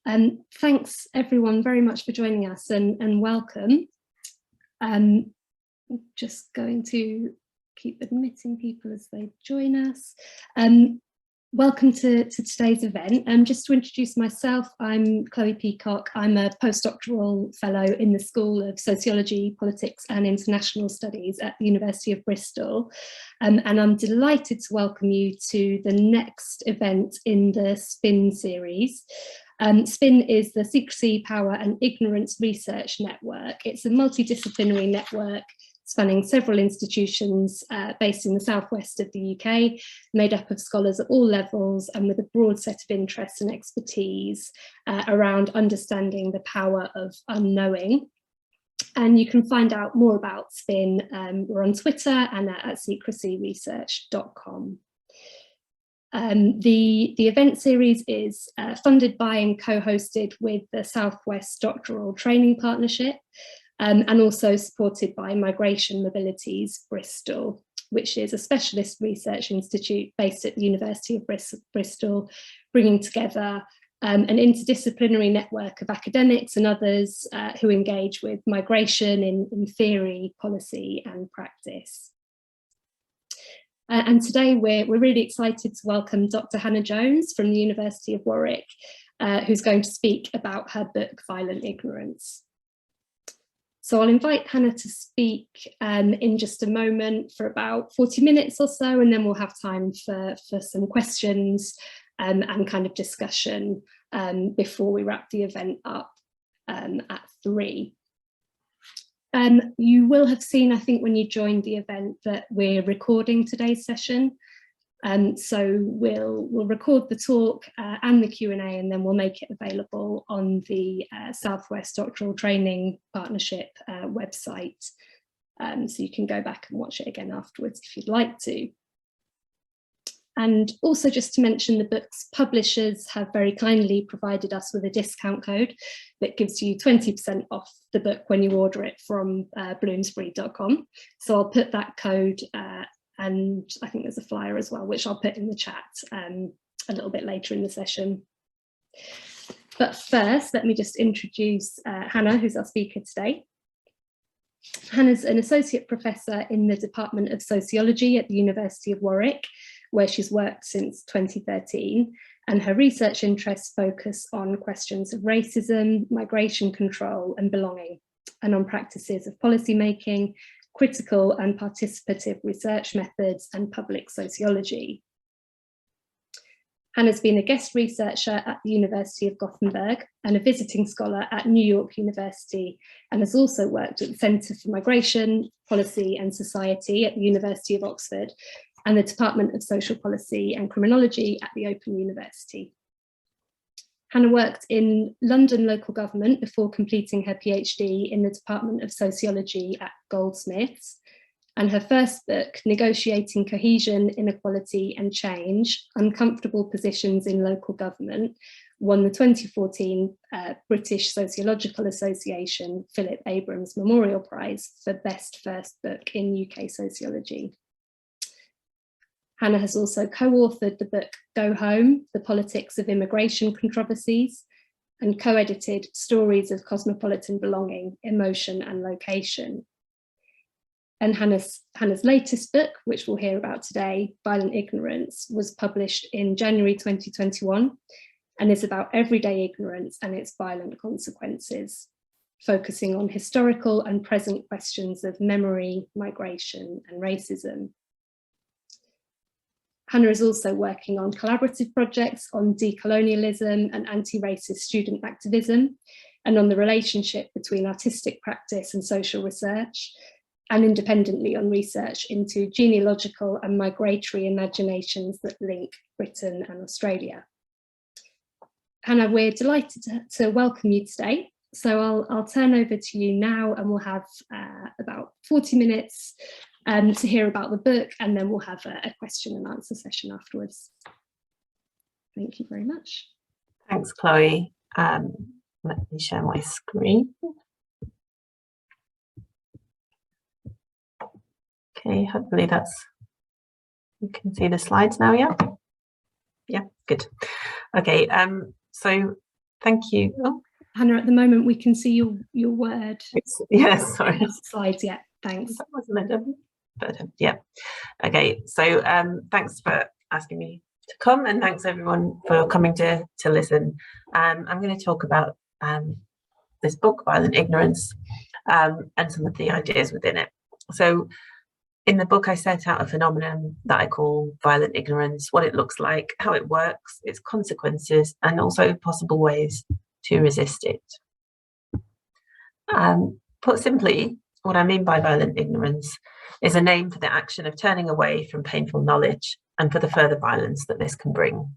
Thanks everyone very much for joining us and welcome. Just going to keep admitting people as they join us. Welcome to today's event. Just to introduce myself, I'm Chloe Peacock. I'm a postdoctoral fellow in the School of Sociology, Politics and International Studies at the University of Bristol. And I'm delighted to welcome you to the next event in the SPIN series. SPIN is the Secrecy, Power and Ignorance Research Network. It's a multidisciplinary network spanning several institutions based in the southwest of the UK, made up of scholars at all levels and with a broad set of interests and expertise around understanding the power of unknowing. And you can find out more about SPIN. We're on Twitter and at secrecyresearch.com. The event series is funded by and co-hosted with the Southwest Doctoral Training Partnership, and also supported by Migration Mobilities Bristol, which is a specialist research institute based at the University of Bristol, bringing together an interdisciplinary network of academics and others who engage with migration in theory, policy and practice. And today we're really excited to welcome Dr. Hannah Jones from the University of Warwick, who's going to speak about her book, Violent Ignorance. So I'll invite Hannah to speak in just a moment for about 40 minutes or so, and then we'll have time for some questions and kind of discussion before we wrap the event up at 3. You will have seen, I think, when you joined the event that we're recording today's session. So we'll record the talk and the Q&A, and then we'll make it available on the Southwest Doctoral Training Partnership website. So you can go back and watch it again afterwards if you'd like to. And also just to mention, the book's publishers have very kindly provided us with a discount code that gives you 20% off the book when you order it from bloomsbury.com. So I'll put that code and I think there's a flyer as well, which I'll put in the chat a little bit later in the session. But first, let me just introduce Hannah, who's our speaker today. Hannah's an associate professor in the Department of Sociology at the University of Warwick, where she's worked since 2013, and her research interests focus on questions of racism, migration control and belonging, and on practices of policy making, critical and participative research methods and public sociology. Hannah's been a guest researcher at the University of Gothenburg and a visiting scholar at New York University, and has also worked at the Centre for Migration, Policy and Society at the University of Oxford and the Department of Social Policy and Criminology at the Open University. Hannah worked in London local government before completing her PhD in the Department of Sociology at Goldsmiths, and her first book, Negotiating Cohesion, Inequality and Change, Uncomfortable Positions in Local Government, won the 2014 British Sociological Association Philip Abrams Memorial Prize for Best First Book in UK Sociology. Hannah has also co-authored the book Go Home, The Politics of Immigration Controversies, and co-edited Stories of Cosmopolitan Belonging, Emotion and Location. And Hannah's latest book, which we'll hear about today, Violent Ignorance, was published in January 2021 and is about everyday ignorance and its violent consequences, focusing on historical and present questions of memory, migration and racism. Hannah is also working on collaborative projects on decolonialism and anti-racist student activism, and on the relationship between artistic practice and social research, and independently on research into genealogical and migratory imaginations that link Britain and Australia. Hannah, we're delighted to welcome you today. So I'll turn over to you now, and we'll have about 40 minutes to hear about the book, and then we'll have a question and answer session afterwards. Thank you very much. Thanks, Chloe. Let me share my screen. Okay, hopefully you can see the slides now, yeah? Yeah, good. Okay, so Thank you. Oh. Hannah, at the moment we can see your word. Yes, sorry. Slides, yeah, thanks. That wasn't it, but yeah. Okay, so thanks for asking me to come, and thanks everyone for coming to listen. I'm going to talk about this book, Violent Ignorance, and some of the ideas within it. So in the book, I set out a phenomenon that I call violent ignorance, what it looks like, how it works, its consequences, and also possible ways to resist it. Put simply, what I mean by violent ignorance is a name for the action of turning away from painful knowledge and for the further violence that this can bring.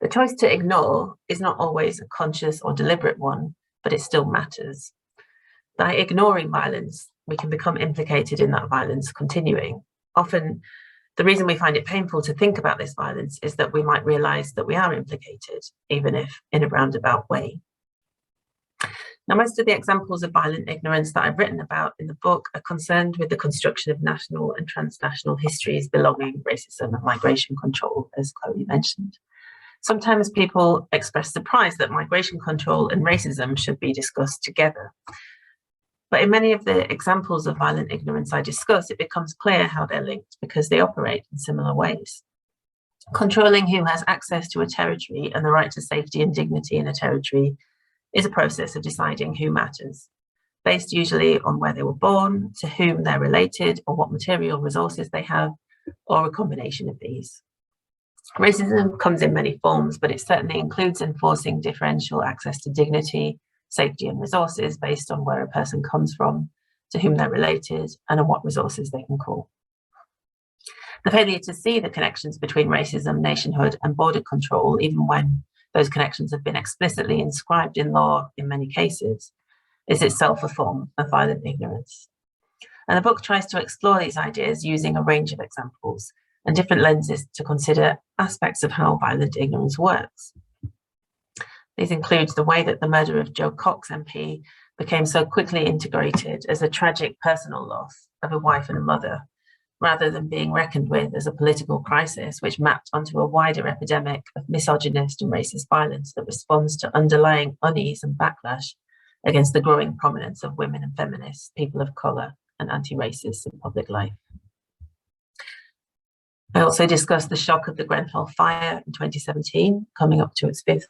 The choice to ignore is not always a conscious or deliberate one, but it still matters. By ignoring violence, we can become implicated in that violence continuing. Often, the reason we find it painful to think about this violence is that we might realise that we are implicated, even if in a roundabout way. Now, most of the examples of violent ignorance that I've written about in the book are concerned with the construction of national and transnational histories belonging racism and migration control, as Chloe mentioned. Sometimes people express surprise that migration control and racism should be discussed together. But in many of the examples of violent ignorance I discuss, it becomes clear how they're linked because they operate in similar ways. Controlling who has access to a territory and the right to safety and dignity in a territory is a process of deciding who matters, based usually on where they were born, to whom they're related, or what material resources they have, or a combination of these. Racism comes in many forms, but it certainly includes enforcing differential access to dignity, safety and resources based on where a person comes from, to whom they're related, and on what resources they can call. The failure to see the connections between racism, nationhood, and border control, even when those connections have been explicitly inscribed in law in many cases, is itself a form of violent ignorance. And the book tries to explore these ideas using a range of examples and different lenses to consider aspects of how violent ignorance works. These include the way that the murder of Joe Cox MP became so quickly integrated as a tragic personal loss of a wife and a mother, rather than being reckoned with as a political crisis which mapped onto a wider epidemic of misogynist and racist violence that responds to underlying unease and backlash against the growing prominence of women and feminists, people of colour, and anti-racists in public life. I also discussed the shock of the Grenfell fire in 2017, coming up to its 5th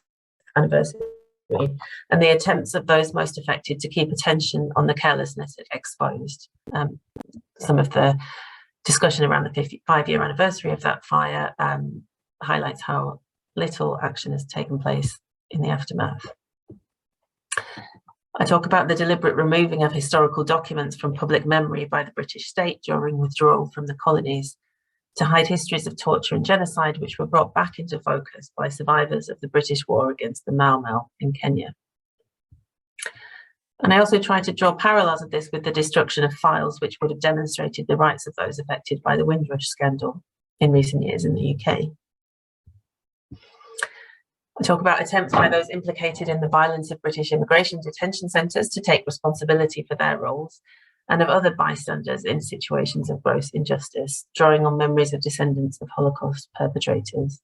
anniversary, and the attempts of those most affected to keep attention on the carelessness it exposed. Some of the discussion around the 5-year anniversary of that fire highlights how little action has taken place in the aftermath. I talk about the deliberate removing of historical documents from public memory by the British state during withdrawal from the colonies to hide histories of torture and genocide which were brought back into focus by survivors of the British war against the Mau Mau in Kenya. And I also tried to draw parallels of this with the destruction of files which would have demonstrated the rights of those affected by the Windrush scandal in recent years in the UK. I talk about attempts by those implicated in the violence of British immigration detention centres to take responsibility for their roles, and of other bystanders in situations of gross injustice, drawing on memories of descendants of Holocaust perpetrators.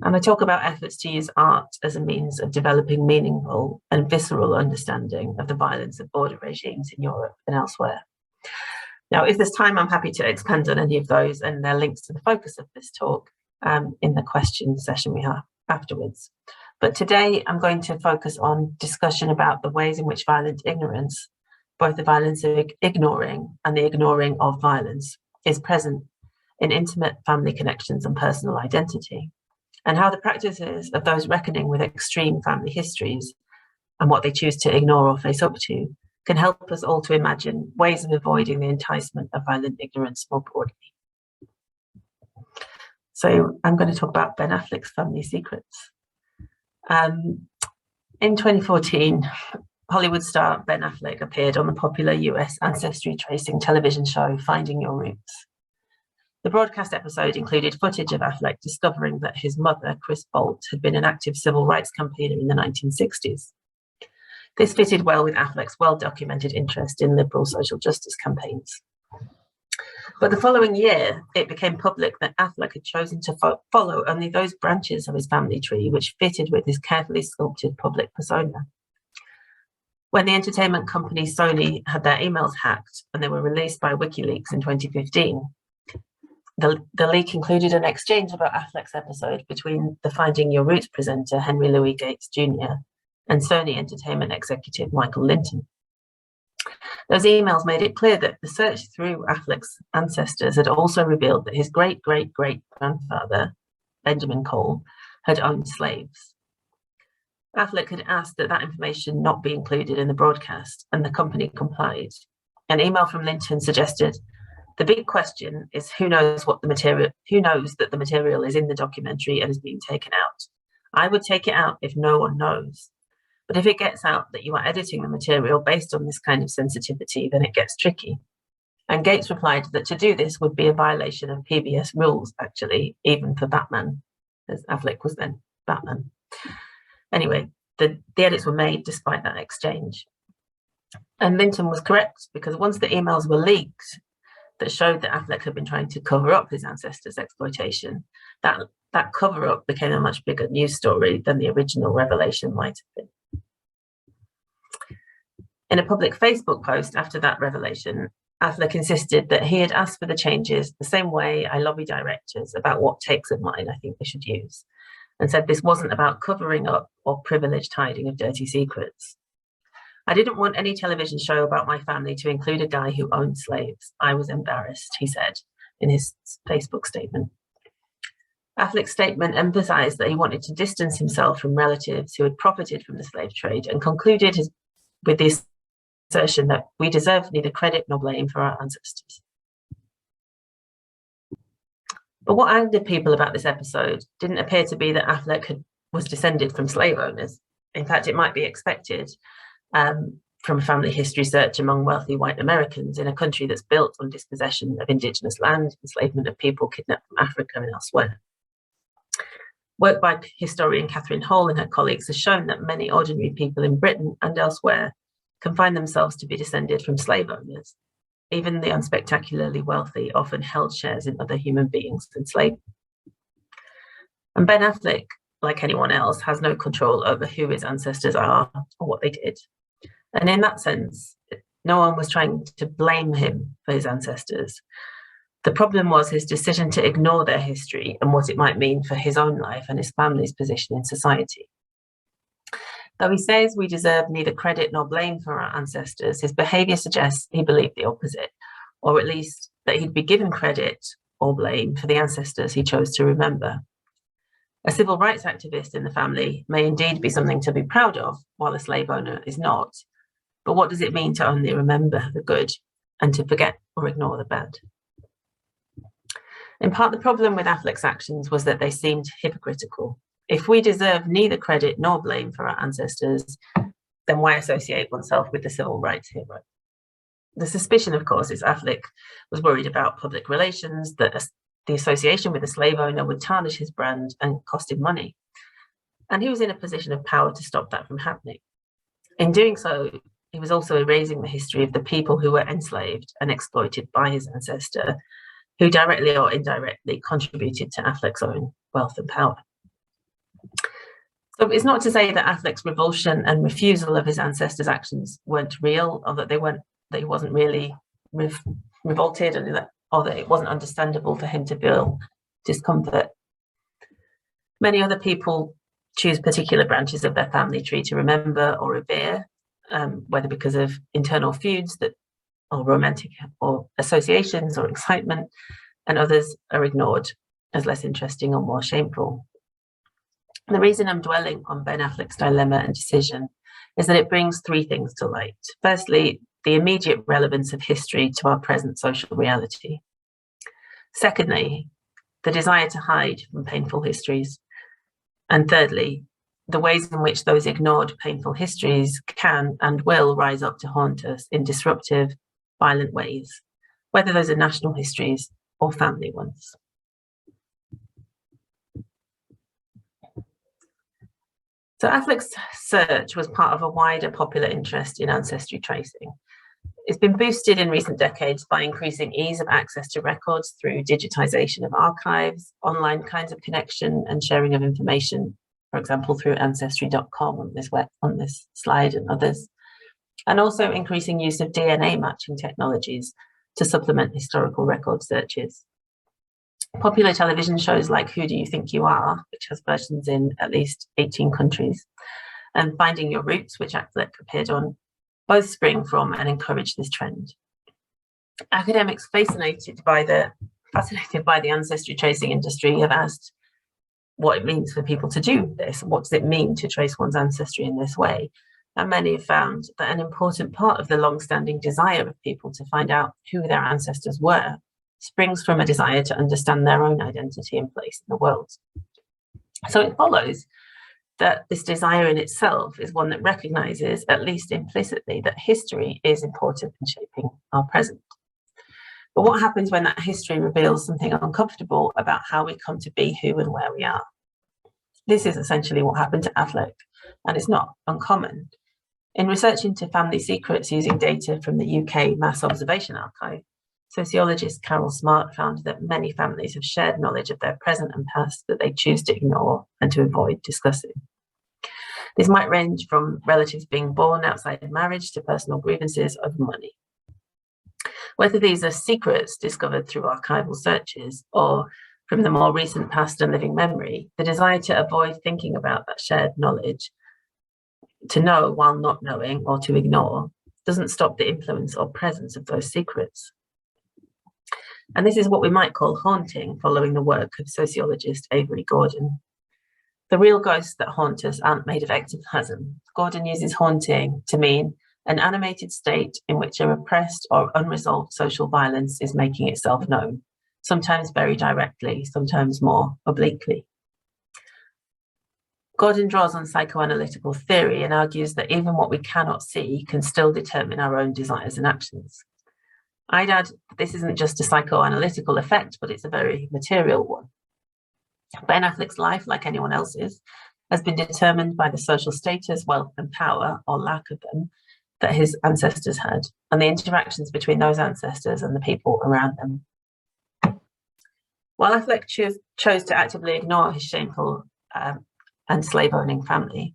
And I talk about efforts to use art as a means of developing meaningful and visceral understanding of the violence of border regimes in Europe and elsewhere. Now, if there's time, I'm happy to expand on any of those and their links to the focus of this talk in the question session we have afterwards. But today I'm going to focus on discussion about the ways in which violent ignorance, both the violence of ignoring and the ignoring of violence, is present in intimate family connections and personal identity, and how the practices of those reckoning with extreme family histories and what they choose to ignore or face up to can help us all to imagine ways of avoiding the enticement of violent ignorance more broadly. So I'm going to talk about Ben Affleck's family secrets. In 2014, Hollywood star Ben Affleck appeared on the popular US ancestry tracing television show Finding Your Roots. The broadcast episode included footage of Affleck discovering that his mother, Chris Bolt, had been an active civil rights campaigner in the 1960s. This fitted well with Affleck's well-documented interest in liberal social justice campaigns. But the following year, it became public that Affleck had chosen to follow only those branches of his family tree which fitted with his carefully sculpted public persona. When the entertainment company Sony had their emails hacked and they were released by WikiLeaks in 2015, the leak included an exchange about Affleck's episode between the Finding Your Roots presenter Henry Louis Gates Jr. and Sony entertainment executive Michael Linton. Those emails made it clear that the search through Affleck's ancestors had also revealed that his great-great-great-grandfather, Benjamin Cole, had owned slaves. Affleck had asked that that information not be included in the broadcast, and the company complied. An email from Linton suggested, "The big question is who knows that the material is in the documentary and is being taken out. I would take it out if no one knows. But if it gets out that you are editing the material based on this kind of sensitivity, then it gets tricky." And Gates replied that to do this would be a violation of PBS rules, actually, even for Batman, as Affleck was then Batman. Anyway, the edits were made despite that exchange. And Linton was correct, because once the emails were leaked that showed that Affleck had been trying to cover up his ancestors' exploitation, that cover-up became a much bigger news story than the original revelation might have been. In a public Facebook post after that revelation, Affleck insisted that he had asked for the changes the same way I lobby directors about what takes of mine I think they should use, and said this wasn't about covering up or privileged hiding of dirty secrets. "I didn't want any television show about my family to include a guy who owned slaves. I was embarrassed," he said in his Facebook statement. Affleck's statement emphasized that he wanted to distance himself from relatives who had profited from the slave trade, and concluded with the assertion that we deserve neither credit nor blame for our ancestors. But what angered people about this episode didn't appear to be that Affleck was descended from slave owners. In fact, it might be expected from a family history search among wealthy white Americans in a country that's built on dispossession of indigenous land, enslavement of people kidnapped from Africa and elsewhere. Work by historian Catherine Hall and her colleagues has shown that many ordinary people in Britain and elsewhere can find themselves to be descended from slave owners. Even the unspectacularly wealthy often held shares in other human beings than slaves. And Ben Affleck, like anyone else, has no control over who his ancestors are or what they did. And in that sense, no one was trying to blame him for his ancestors. The problem was his decision to ignore their history and what it might mean for his own life and his family's position in society. Though he says we deserve neither credit nor blame for our ancestors, his behaviour suggests he believed the opposite, or at least that he'd be given credit or blame for the ancestors he chose to remember. A civil rights activist in the family may indeed be something to be proud of, while a slave owner is not. But what does it mean to only remember the good and to forget or ignore the bad? In part, the problem with Affleck's actions was that they seemed hypocritical. If we deserve neither credit nor blame for our ancestors, then why associate oneself with the civil rights hero? The suspicion, of course, is Affleck was worried about public relations, that the association with a slave owner would tarnish his brand and cost him money. And he was in a position of power to stop that from happening. In doing so, he was also erasing the history of the people who were enslaved and exploited by his ancestor, who directly or indirectly contributed to Affleck's own wealth and power. So it's not to say that Affleck's revulsion and refusal of his ancestors' actions weren't real, or that he wasn't really revolted, or that it wasn't understandable for him to feel discomfort. Many other people choose particular branches of their family tree to remember or revere, whether because of internal feuds or romantic or associations or excitement, and others are ignored as less interesting or more shameful. The reason I'm dwelling on Ben Affleck's dilemma and decision is that it brings three things to light. Firstly, the immediate relevance of history to our present social reality. Secondly, the desire to hide from painful histories. And thirdly, the ways in which those ignored painful histories can and will rise up to haunt us in disruptive, violent ways, whether those are national histories or family ones. So Affleck's search was part of a wider popular interest in ancestry tracing. It's been boosted in recent decades by increasing ease of access to records through digitization of archives, online kinds of connection and sharing of information, for example, through ancestry.com on this slide and others, and also increasing use of DNA matching technologies to supplement historical record searches. Popular television shows like Who Do You Think You Are, which has versions in at least 18 countries, and Finding Your Roots, which Affleck appeared on, both spring from and encourage this trend. Academics fascinated by the ancestry tracing industry have asked what it means for people to do this. What does it mean to trace one's ancestry in this way? And many have found that an important part of the long-standing desire of people to find out who their ancestors were springs from a desire to understand their own identity and place in the world. So it follows that this desire in itself is one that recognizes, at least implicitly, that history is important in shaping our present. But what happens when that history reveals something uncomfortable about how we come to be who and where we are? This is essentially what happened to Affleck, and it's not uncommon. In research into family secrets using data from the UK Mass Observation Archive, sociologist Carol Smart found that many families have shared knowledge of their present and past that they choose to ignore and to avoid discussing. This might range from relatives being born outside marriage to personal grievances over money. Whether these are secrets discovered through archival searches or from the more recent past and living memory, the desire to avoid thinking about that shared knowledge, to know while not knowing or to ignore, doesn't stop the influence or presence of those secrets. And this is what we might call haunting, following the work of sociologist Avery Gordon. The real ghosts that haunt us aren't made of ectoplasm. Gordon uses haunting to mean an animated state in which a repressed or unresolved social violence is making itself known, sometimes very directly, sometimes more obliquely. Gordon draws on psychoanalytical theory and argues that even what we cannot see can still determine our own desires and actions. I'd add this isn't just a psychoanalytical effect, but it's a very material one. Ben Affleck's life, like anyone else's, has been determined by the social status, wealth and power, or lack of them, that his ancestors had, and the interactions between those ancestors and the people around them. While Affleck chose to actively ignore his shameful and slave-owning family,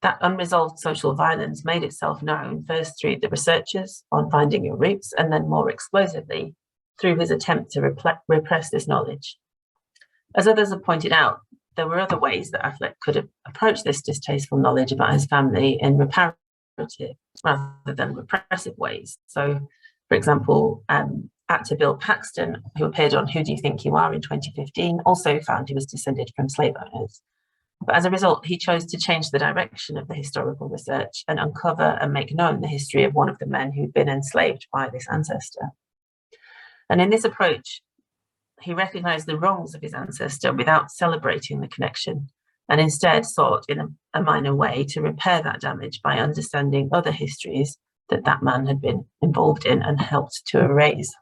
that unresolved social violence made itself known first through the researchers on Finding Your Roots, and then more explosively through his attempt to repress this knowledge. As others have pointed out, there were other ways that Affleck could have approached this distasteful knowledge about his family in reparative rather than repressive ways. So, for example, actor Bill Paxton, who appeared on Who Do You Think You Are in 2015, also found he was descended from slave owners. But as a result, he chose to change the direction of the historical research and uncover and make known the history of one of the men who'd been enslaved by this ancestor. And in this approach, he recognized the wrongs of his ancestor without celebrating the connection, and instead sought in a minor way to repair that damage by understanding other histories that that man had been involved in and helped to erase.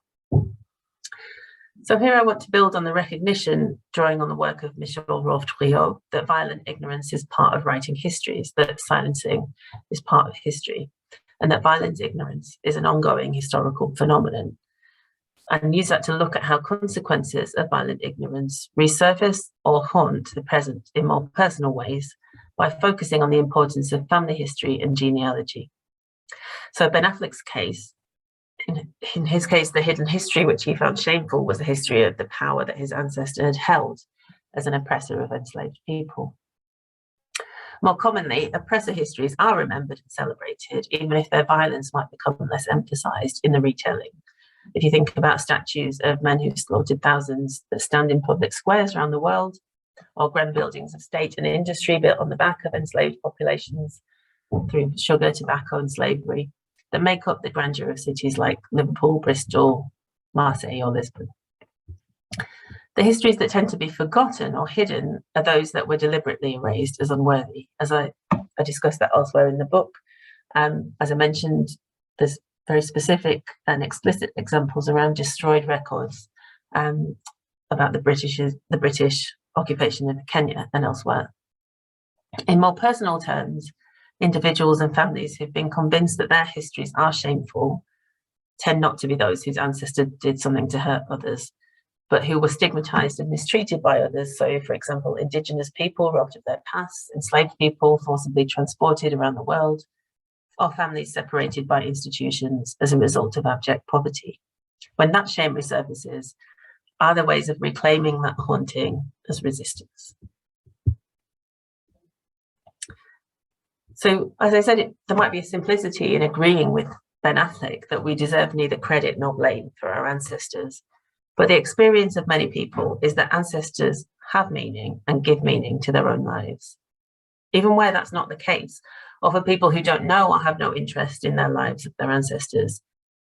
So here I want to build on the recognition, drawing on the work of Michel Rolfe-Triot, that violent ignorance is part of writing histories, that silencing is part of history, and that violent ignorance is an ongoing historical phenomenon, and use that to look at how consequences of violent ignorance resurface or haunt the present in more personal ways by focusing on the importance of family history and genealogy. So Ben Affleck's case, in his case, the hidden history which he found shameful was the history of the power that his ancestor had held as an oppressor of enslaved people. More commonly, oppressor histories are remembered and celebrated, even if their violence might become less emphasized in the retelling. If you think about statues of men who slaughtered thousands that stand in public squares around the world, or grand buildings of state and industry built on the back of enslaved populations through sugar, tobacco and slavery, that make up the grandeur of cities like Liverpool, Bristol, Marseille or Lisbon. The histories that tend to be forgotten or hidden are those that were deliberately erased as unworthy, as I discussed that elsewhere in the book. As I mentioned, there's very specific and explicit examples around destroyed records about the British occupation of Kenya and elsewhere. In more personal terms, individuals and families who've been convinced that their histories are shameful tend not to be those whose ancestors did something to hurt others, but who were stigmatized and mistreated by others. So, for example, indigenous people robbed of their past, enslaved people forcibly transported around the world, or families separated by institutions as a result of abject poverty. When that shame resurfaces, are there ways of reclaiming that haunting as resistance? So, as I said, there might be a simplicity in agreeing with Ben Affleck that we deserve neither credit nor blame for our ancestors. But the experience of many people is that ancestors have meaning and give meaning to their own lives. Even where that's not the case, or for people who don't know or have no interest in their lives of their ancestors,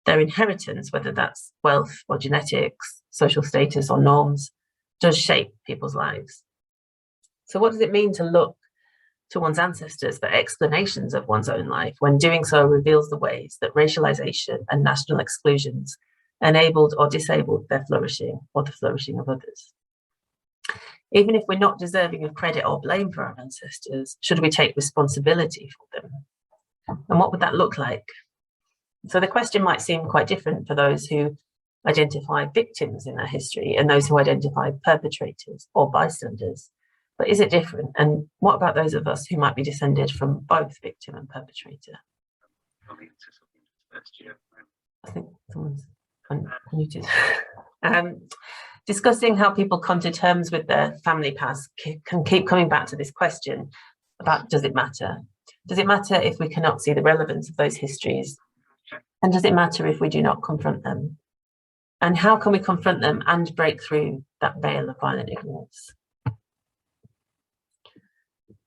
their inheritance, whether that's wealth or genetics, social status or norms, does shape people's lives. So what does it mean to look to one's ancestors for explanations of one's own life when doing so reveals the ways that racialization and national exclusions enabled or disabled their flourishing or the flourishing of others? Even if we're not deserving of credit or blame for our ancestors, should we take responsibility for them? And what would that look like? So the question might seem quite different for those who identify victims in their history and those who identify perpetrators or bystanders. But is it different? And what about those of us who might be descended from both victim and perpetrator? I think someone's unmuted. Discussing how people come to terms with their family past can keep coming back to this question about, does it matter? Does it matter if we cannot see the relevance of those histories? And does it matter if we do not confront them? And how can we confront them and break through that veil of violent ignorance?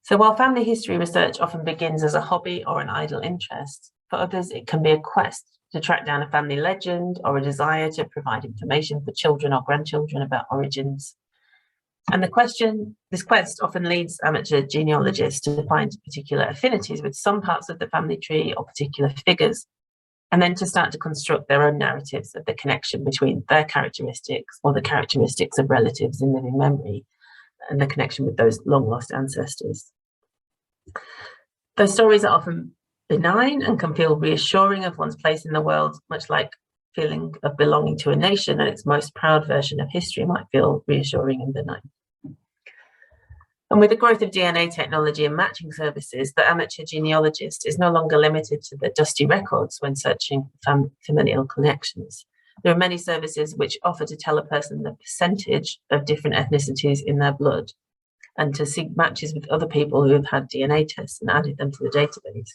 So while family history research often begins as a hobby or an idle interest, for others it can be a quest to track down a family legend or a desire to provide information for children or grandchildren about origins. And this quest often leads amateur genealogists to find particular affinities with some parts of the family tree or particular figures, and then to start to construct their own narratives of the connection between their characteristics or the characteristics of relatives in living memory and the connection with those long-lost ancestors. Those stories are often benign and can feel reassuring of one's place in the world, much like feeling of belonging to a nation and its most proud version of history might feel reassuring and benign. And with the growth of DNA technology and matching services, the amateur genealogist is no longer limited to the dusty records when searching for familial connections. There are many services which offer to tell a person the percentage of different ethnicities in their blood and to seek matches with other people who have had DNA tests and added them to the database.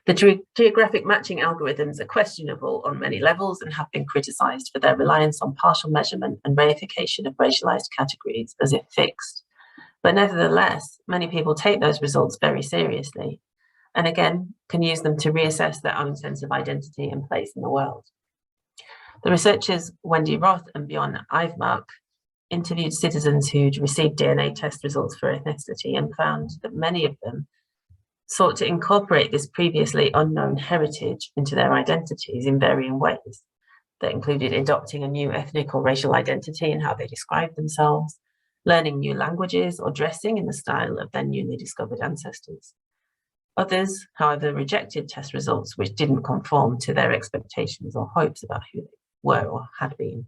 The geographic matching algorithms are questionable on many levels and have been criticised for their reliance on partial measurement and reification of racialised categories as if fixed. But nevertheless, many people take those results very seriously and again can use them to reassess their own sense of identity and place in the world. The researchers Wendy Roth and Bjorn Ivemark interviewed citizens who'd received DNA test results for ethnicity and found that many of them sought to incorporate this previously unknown heritage into their identities in varying ways. That included adopting a new ethnic or racial identity in how they described themselves, learning new languages, or dressing in the style of their newly discovered ancestors. Others, however, rejected test results which didn't conform to their expectations or hopes about who they were or had been.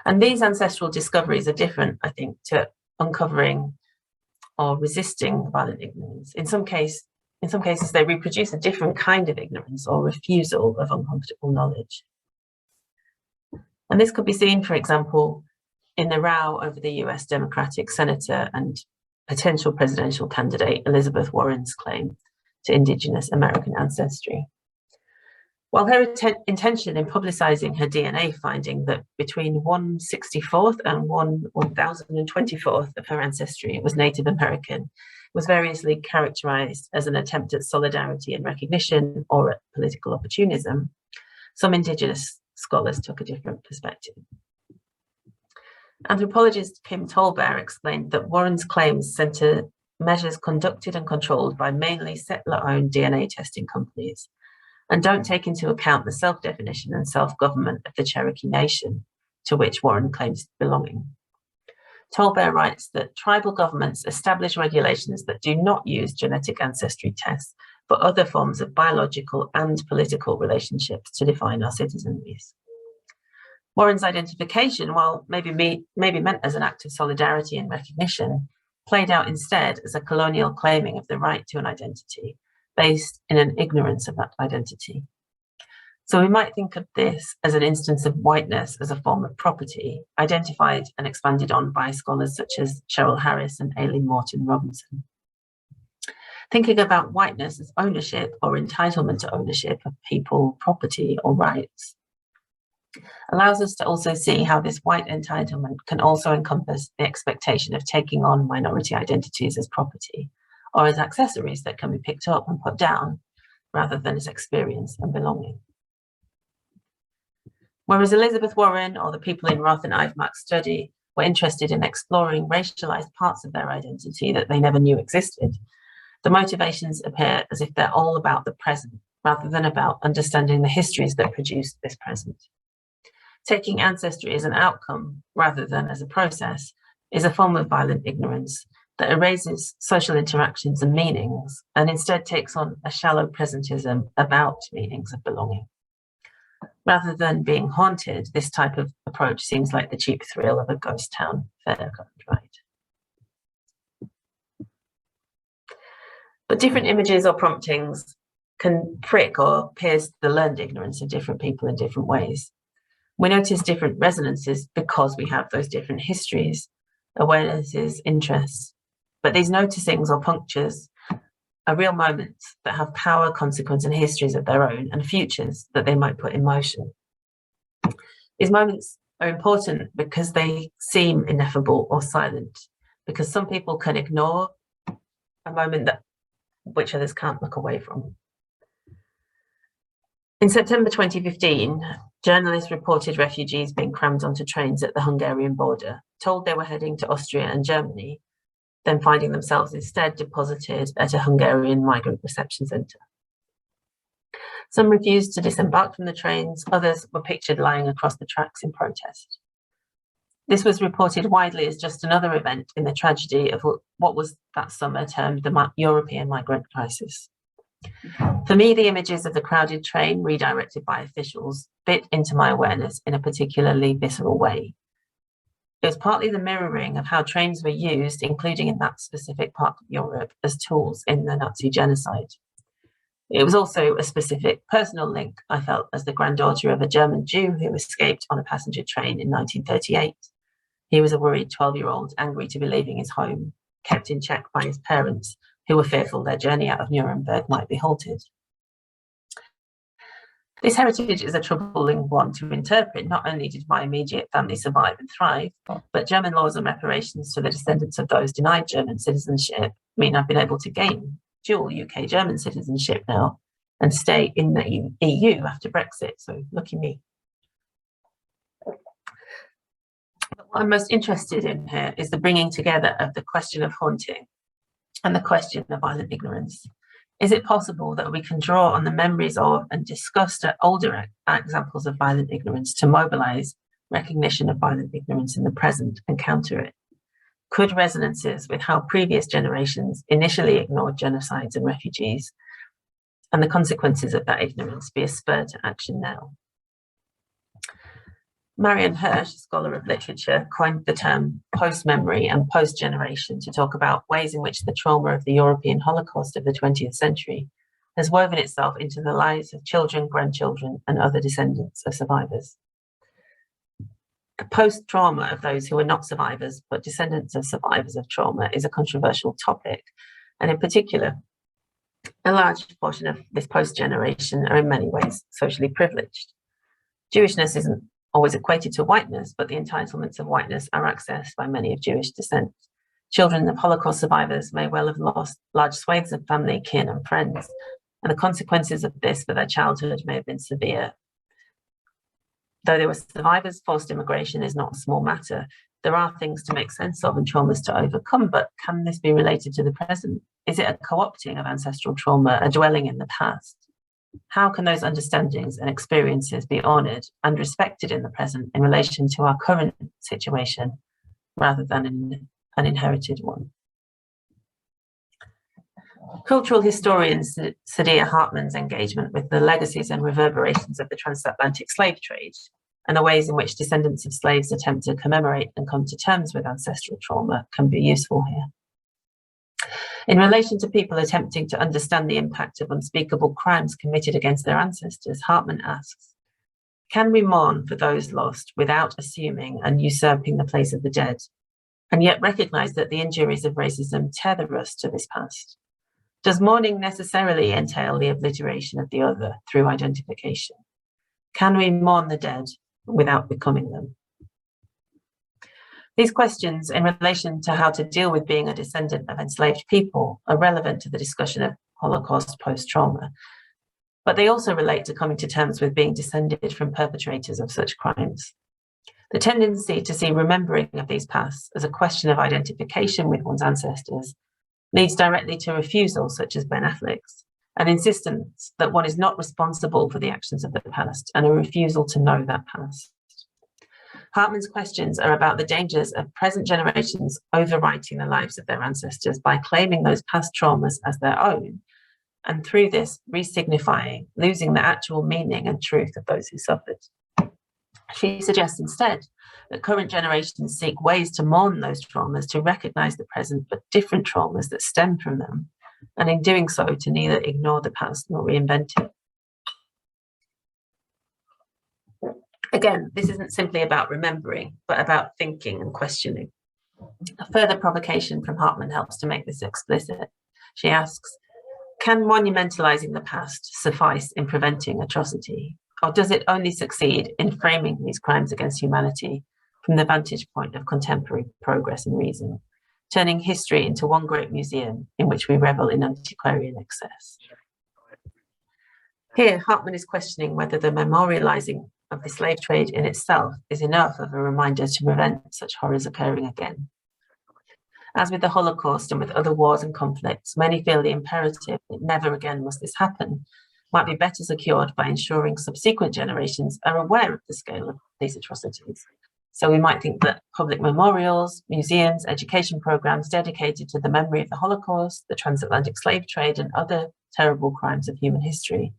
And these ancestral discoveries are different, I think, to uncovering or resisting violent ignorance. In some cases, they reproduce a different kind of ignorance or refusal of uncomfortable knowledge. And this could be seen, for example, in the row over the US Democratic Senator and potential presidential candidate Elizabeth Warren's claim to Indigenous American ancestry. While her intention in publicising her DNA finding that between 1/64th and 1/1024th of her ancestry was Native American was variously characterised as an attempt at solidarity and recognition or at political opportunism, some Indigenous scholars took a different perspective. Anthropologist Kim Tolbear explained that Warren's claims centre measures conducted and controlled by mainly settler-owned DNA testing companies and don't take into account the self-definition and self-government of the Cherokee Nation, to which Warren claims belonging. Tolbear writes that tribal governments establish regulations that do not use genetic ancestry tests, for other forms of biological and political relationships to define our citizenries. Warren's identification, while maybe meant as an act of solidarity and recognition, played out instead as a colonial claiming of the right to an identity based in an ignorance of that identity. So we might think of this as an instance of whiteness as a form of property, identified and expanded on by scholars such as Cheryl Harris and Aileen Morton Robinson. Thinking about whiteness as ownership or entitlement to ownership of people, property, or rights allows us to also see how this white entitlement can also encompass the expectation of taking on minority identities as property, or as accessories that can be picked up and put down, rather than as experience and belonging. Whereas Elizabeth Warren or the people in Roth and Eivmark's study were interested in exploring racialized parts of their identity that they never knew existed, the motivations appear as if they're all about the present, rather than about understanding the histories that produced this present. Taking ancestry as an outcome, rather than as a process, is a form of violent ignorance that erases social interactions and meanings, and instead takes on a shallow presentism about meanings of belonging. Rather than being haunted, this type of approach seems like the cheap thrill of a ghost town fairground ride. But different images or promptings can prick or pierce the learned ignorance of different people in different ways. We notice different resonances because we have those different histories, awarenesses, interests. But these noticings or punctures are real moments that have power, consequence, and histories of their own, and futures that they might put in motion. These moments are important because they seem ineffable or silent, because some people can ignore a moment which others can't look away from. In September 2015, journalists reported refugees being crammed onto trains at the Hungarian border, told they were heading to Austria and Germany, then finding themselves instead deposited at a Hungarian migrant reception centre. Some refused to disembark from the trains, others were pictured lying across the tracks in protest. This was reported widely as just another event in the tragedy of what was that summer termed the European migrant crisis. For me, the images of the crowded train redirected by officials bit into my awareness in a particularly visceral way. It was partly the mirroring of how trains were used, including in that specific part of Europe, as tools in the Nazi genocide. It was also a specific personal link I felt as the granddaughter of a German Jew who escaped on a passenger train in 1938. He was a worried 12-year-old, angry to be leaving his home, kept in check by his parents, who were fearful their journey out of Nuremberg might be halted. This heritage is a troubling one to interpret. Not only did my immediate family survive and thrive, but German laws and reparations to the descendants of those denied German citizenship mean I've been able to gain dual UK-German citizenship now and stay in the EU after Brexit, so lucky me. But what I'm most interested in here is the bringing together of the question of haunting and the question of violent ignorance. Is it possible that we can draw on the memories of and discuss older examples of violent ignorance to mobilize recognition of violent ignorance in the present and counter it? Could resonances with how previous generations initially ignored genocides and refugees and the consequences of that ignorance be a spur to action now? Marianne Hirsch, a scholar of literature, coined the term post-memory and post-generation to talk about ways in which the trauma of the European Holocaust of the 20th century has woven itself into the lives of children, grandchildren, and other descendants of survivors. The post-trauma of those who are not survivors, but descendants of survivors of trauma, is a controversial topic, and in particular, a large portion of this post-generation are in many ways socially privileged. Jewishness isn't always equated to whiteness, but the entitlements of whiteness are accessed by many of Jewish descent. Children of Holocaust survivors may well have lost large swathes of family, kin, and friends, and the consequences of this for their childhood may have been severe. Though they were survivors, forced immigration is not a small matter. There are things to make sense of and traumas to overcome, but can this be related to the present? Is it a co-opting of ancestral trauma, a dwelling in the past? How can those understandings and experiences be honoured and respected in the present in relation to our current situation rather than an inherited one? Cultural historian Saidiya Hartman's engagement with the legacies and reverberations of the transatlantic slave trade and the ways in which descendants of slaves attempt to commemorate and come to terms with ancestral trauma can be useful here. In relation to people attempting to understand the impact of unspeakable crimes committed against their ancestors, Hartman asks, can we mourn for those lost without assuming and usurping the place of the dead, and yet recognise that the injuries of racism tether us to this past? Does mourning necessarily entail the obliteration of the other through identification? Can we mourn the dead without becoming them? These questions in relation to how to deal with being a descendant of enslaved people are relevant to the discussion of Holocaust post-trauma, but they also relate to coming to terms with being descended from perpetrators of such crimes. The tendency to see remembering of these pasts as a question of identification with one's ancestors leads directly to refusal, such as Ben Affleck's, an insistence that one is not responsible for the actions of the past and a refusal to know that past. Hartman's questions are about the dangers of present generations overwriting the lives of their ancestors by claiming those past traumas as their own, and through this re-signifying, losing the actual meaning and truth of those who suffered. She suggests instead that current generations seek ways to mourn those traumas, to recognise the present but different traumas that stem from them, and in doing so to neither ignore the past nor reinvent it. Again, this isn't simply about remembering, but about thinking and questioning. A further provocation from Hartman helps to make this explicit. She asks, can monumentalising the past suffice in preventing atrocity? Or does it only succeed in framing these crimes against humanity from the vantage point of contemporary progress and reason, turning history into one great museum in which we revel in antiquarian excess? Here, Hartman is questioning whether the memorialising of the slave trade in itself is enough of a reminder to prevent such horrors occurring again. As with the Holocaust and with other wars and conflicts, many feel the imperative that never again must this happen might be better secured by ensuring subsequent generations are aware of the scale of these atrocities. So we might think that public memorials, museums, education programs dedicated to the memory of the Holocaust, the transatlantic slave trade, and other terrible crimes of human history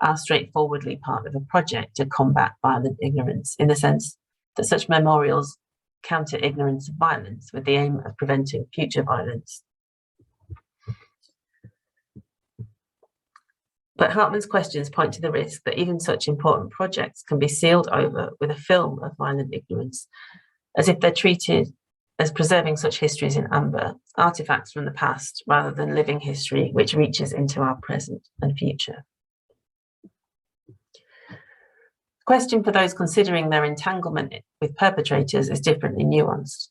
are straightforwardly part of a project to combat violent ignorance, in the sense that such memorials counter ignorance of violence with the aim of preventing future violence. But Hartman's questions point to the risk that even such important projects can be sealed over with a film of violent ignorance, as if they're treated as preserving such histories in amber, artifacts from the past, rather than living history which reaches into our present and future. The question for those considering their entanglement with perpetrators is differently nuanced.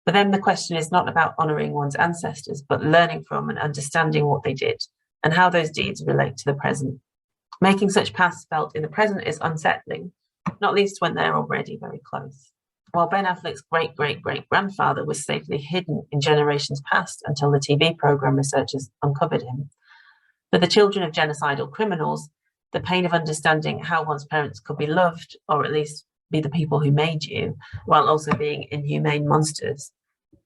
For them, the question is not about honouring one's ancestors, but learning from and understanding what they did and how those deeds relate to the present. Making such pasts felt in the present is unsettling, not least when they're already very close. While Ben Affleck's great-great-great-grandfather was safely hidden in generations past until the TV programme researchers uncovered him, for the children of genocidal criminals, the pain of understanding how one's parents could be loved, or at least be the people who made you, while also being inhumane monsters,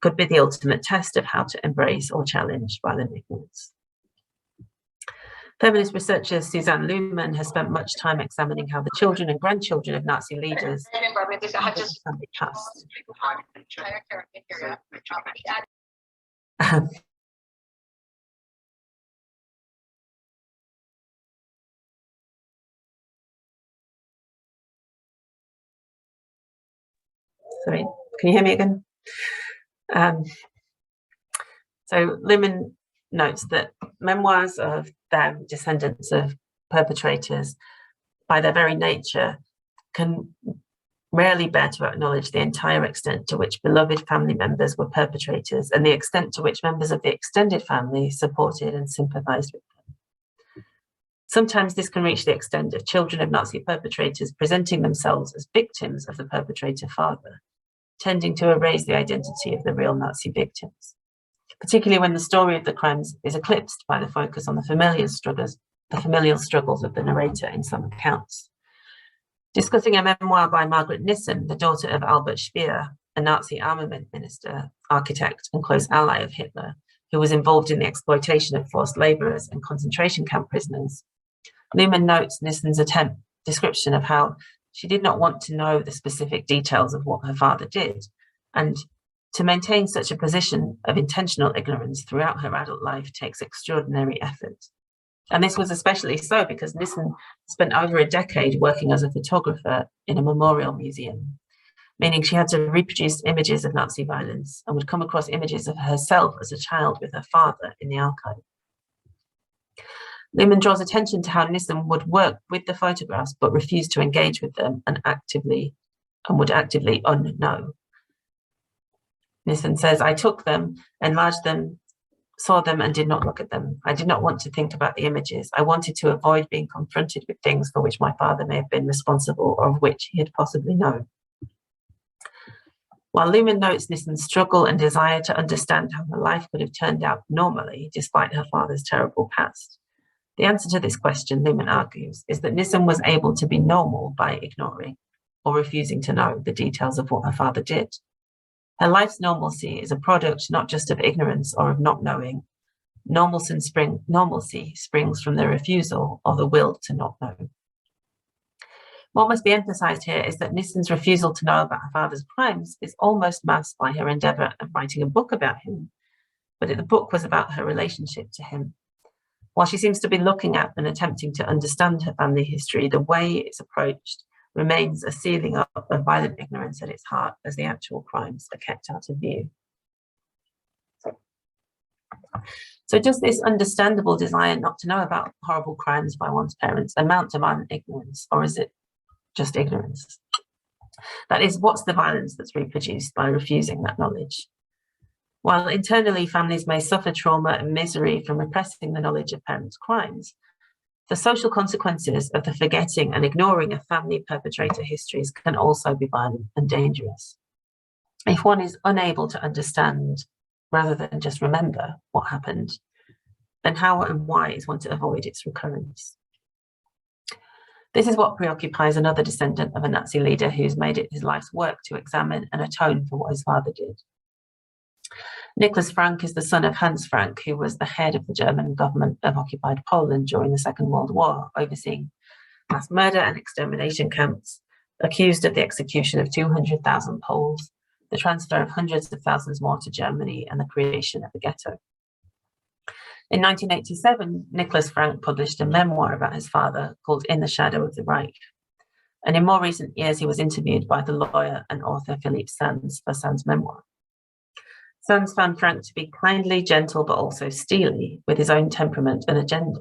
could be the ultimate test of how to embrace or challenge violent ignorance. Feminist researcher Suzanne Luhmann has spent much time examining how the children and grandchildren of Nazi leaders past. Sorry, can you hear me again? So Luhmann notes that memoirs of them, descendants of perpetrators, by their very nature, can rarely bear to acknowledge the entire extent to which beloved family members were perpetrators and the extent to which members of the extended family supported and sympathised with them. Sometimes this can reach the extent of children of Nazi perpetrators presenting themselves as victims of the perpetrator father, tending to erase the identity of the real Nazi victims, particularly when the story of the crimes is eclipsed by the focus on the familial struggles of the narrator in some accounts. Discussing a memoir by Margaret Nissen, the daughter of Albert Speer, a Nazi armament minister, architect, and close ally of Hitler, who was involved in the exploitation of forced labourers and concentration camp prisoners. Luhmann notes Nissen's description of how she did not want to know the specific details of what her father did, and to maintain such a position of intentional ignorance throughout her adult life takes extraordinary effort. And this was especially so because Nissen spent over a decade working as a photographer in a memorial museum, meaning she had to reproduce images of Nazi violence and would come across images of herself as a child with her father in the archive. Luhmann draws attention to how Nissen would work with the photographs but refused to engage with them and would actively unknow. Nissen says, "I took them, enlarged them, saw them and did not look at them. I did not want to think about the images. I wanted to avoid being confronted with things for which my father may have been responsible or of which he had possibly known." While Luhmann notes Nissen's struggle and desire to understand how her life could have turned out normally despite her father's terrible past, the answer to this question, Luhmann argues, is that Nissen was able to be normal by ignoring or refusing to know the details of what her father did. Her life's normalcy is a product not just of ignorance or of not knowing. Normalcy springs from the refusal or the will to not know. What must be emphasized here is that Nissen's refusal to know about her father's crimes is almost masked by her endeavor of writing a book about him, but the book was about her relationship to him. While she seems to be looking at and attempting to understand her family history, the way it's approached remains a sealing up of violent ignorance at its heart as the actual crimes are kept out of view. So does this understandable desire not to know about horrible crimes by one's parents amount to violent ignorance, or is it just ignorance? That is, what's the violence that's reproduced by refusing that knowledge? While internally families may suffer trauma and misery from repressing the knowledge of parents' crimes, the social consequences of the forgetting and ignoring of family perpetrator histories can also be violent and dangerous. If one is unable to understand rather than just remember what happened, then how and why is one to avoid its recurrence? This is what preoccupies another descendant of a Nazi leader who's made it his life's work to examine and atone for what his father did. Nicholas Frank is the son of Hans Frank, who was the head of the German government of occupied Poland during the Second World War, overseeing mass murder and extermination camps, accused of the execution of 200,000 Poles, the transfer of hundreds of thousands more to Germany, and the creation of the ghetto. In 1987, Nicholas Frank published a memoir about his father called In the Shadow of the Reich. And in more recent years, he was interviewed by the lawyer and author Philippe Sands for Sands' memoir. Sands found Frank to be kindly, gentle, but also steely, with his own temperament and agenda.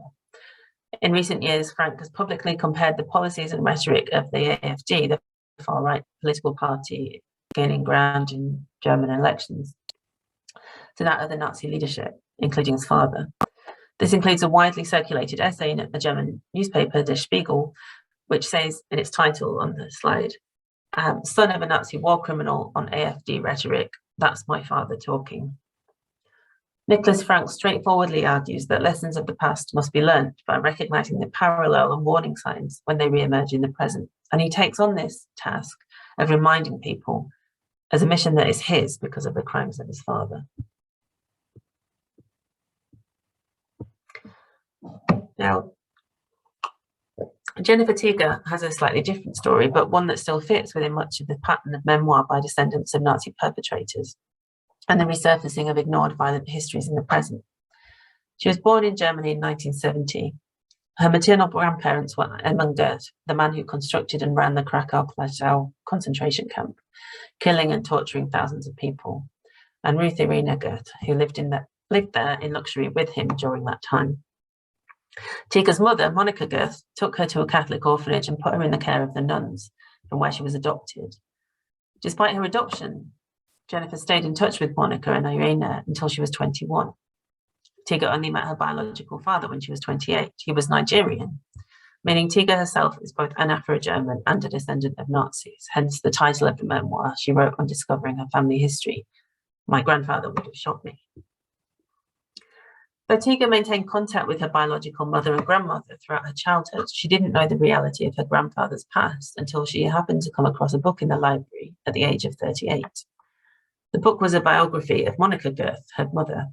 In recent years, Frank has publicly compared the policies and rhetoric of the AfD, the far-right political party gaining ground in German elections, to that of the Nazi leadership, including his father. This includes a widely circulated essay in a German newspaper, Der Spiegel, which says in its title on the slide, "Son of a Nazi war criminal on AfD rhetoric, that's my father talking." Nicholas Frank straightforwardly argues that lessons of the past must be learnt by recognizing the parallel and warning signs when they re-emerge in the present. And he takes on this task of reminding people as a mission that is his because of the crimes of his father. Now, Jennifer Teager has a slightly different story, but one that still fits within much of the pattern of memoir by descendants of Nazi perpetrators and the resurfacing of ignored violent histories in the present. She was born in Germany in 1970. Her maternal grandparents were Edmund Goeth, the man who constructed and ran the Krakow-Plaszow concentration camp, killing and torturing thousands of people, and Ruth Irina Goeth, who lived there in luxury with him during that time. Teager's mother, Monica Goeth, took her to a Catholic orphanage and put her in the care of the nuns, from where she was adopted. Despite her adoption, Jennifer stayed in touch with Monica and Irina until she was 21. Teager only met her biological father when she was 28. He was Nigerian, meaning Teager herself is both an Afro-German and a descendant of Nazis, hence the title of the memoir she wrote on discovering her family history, "My Grandfather Would Have Shot Me." Though Teager maintained contact with her biological mother and grandmother throughout her childhood, she didn't know the reality of her grandfather's past until she happened to come across a book in the library at the age of 38. The book was a biography of Monica Girth, her mother.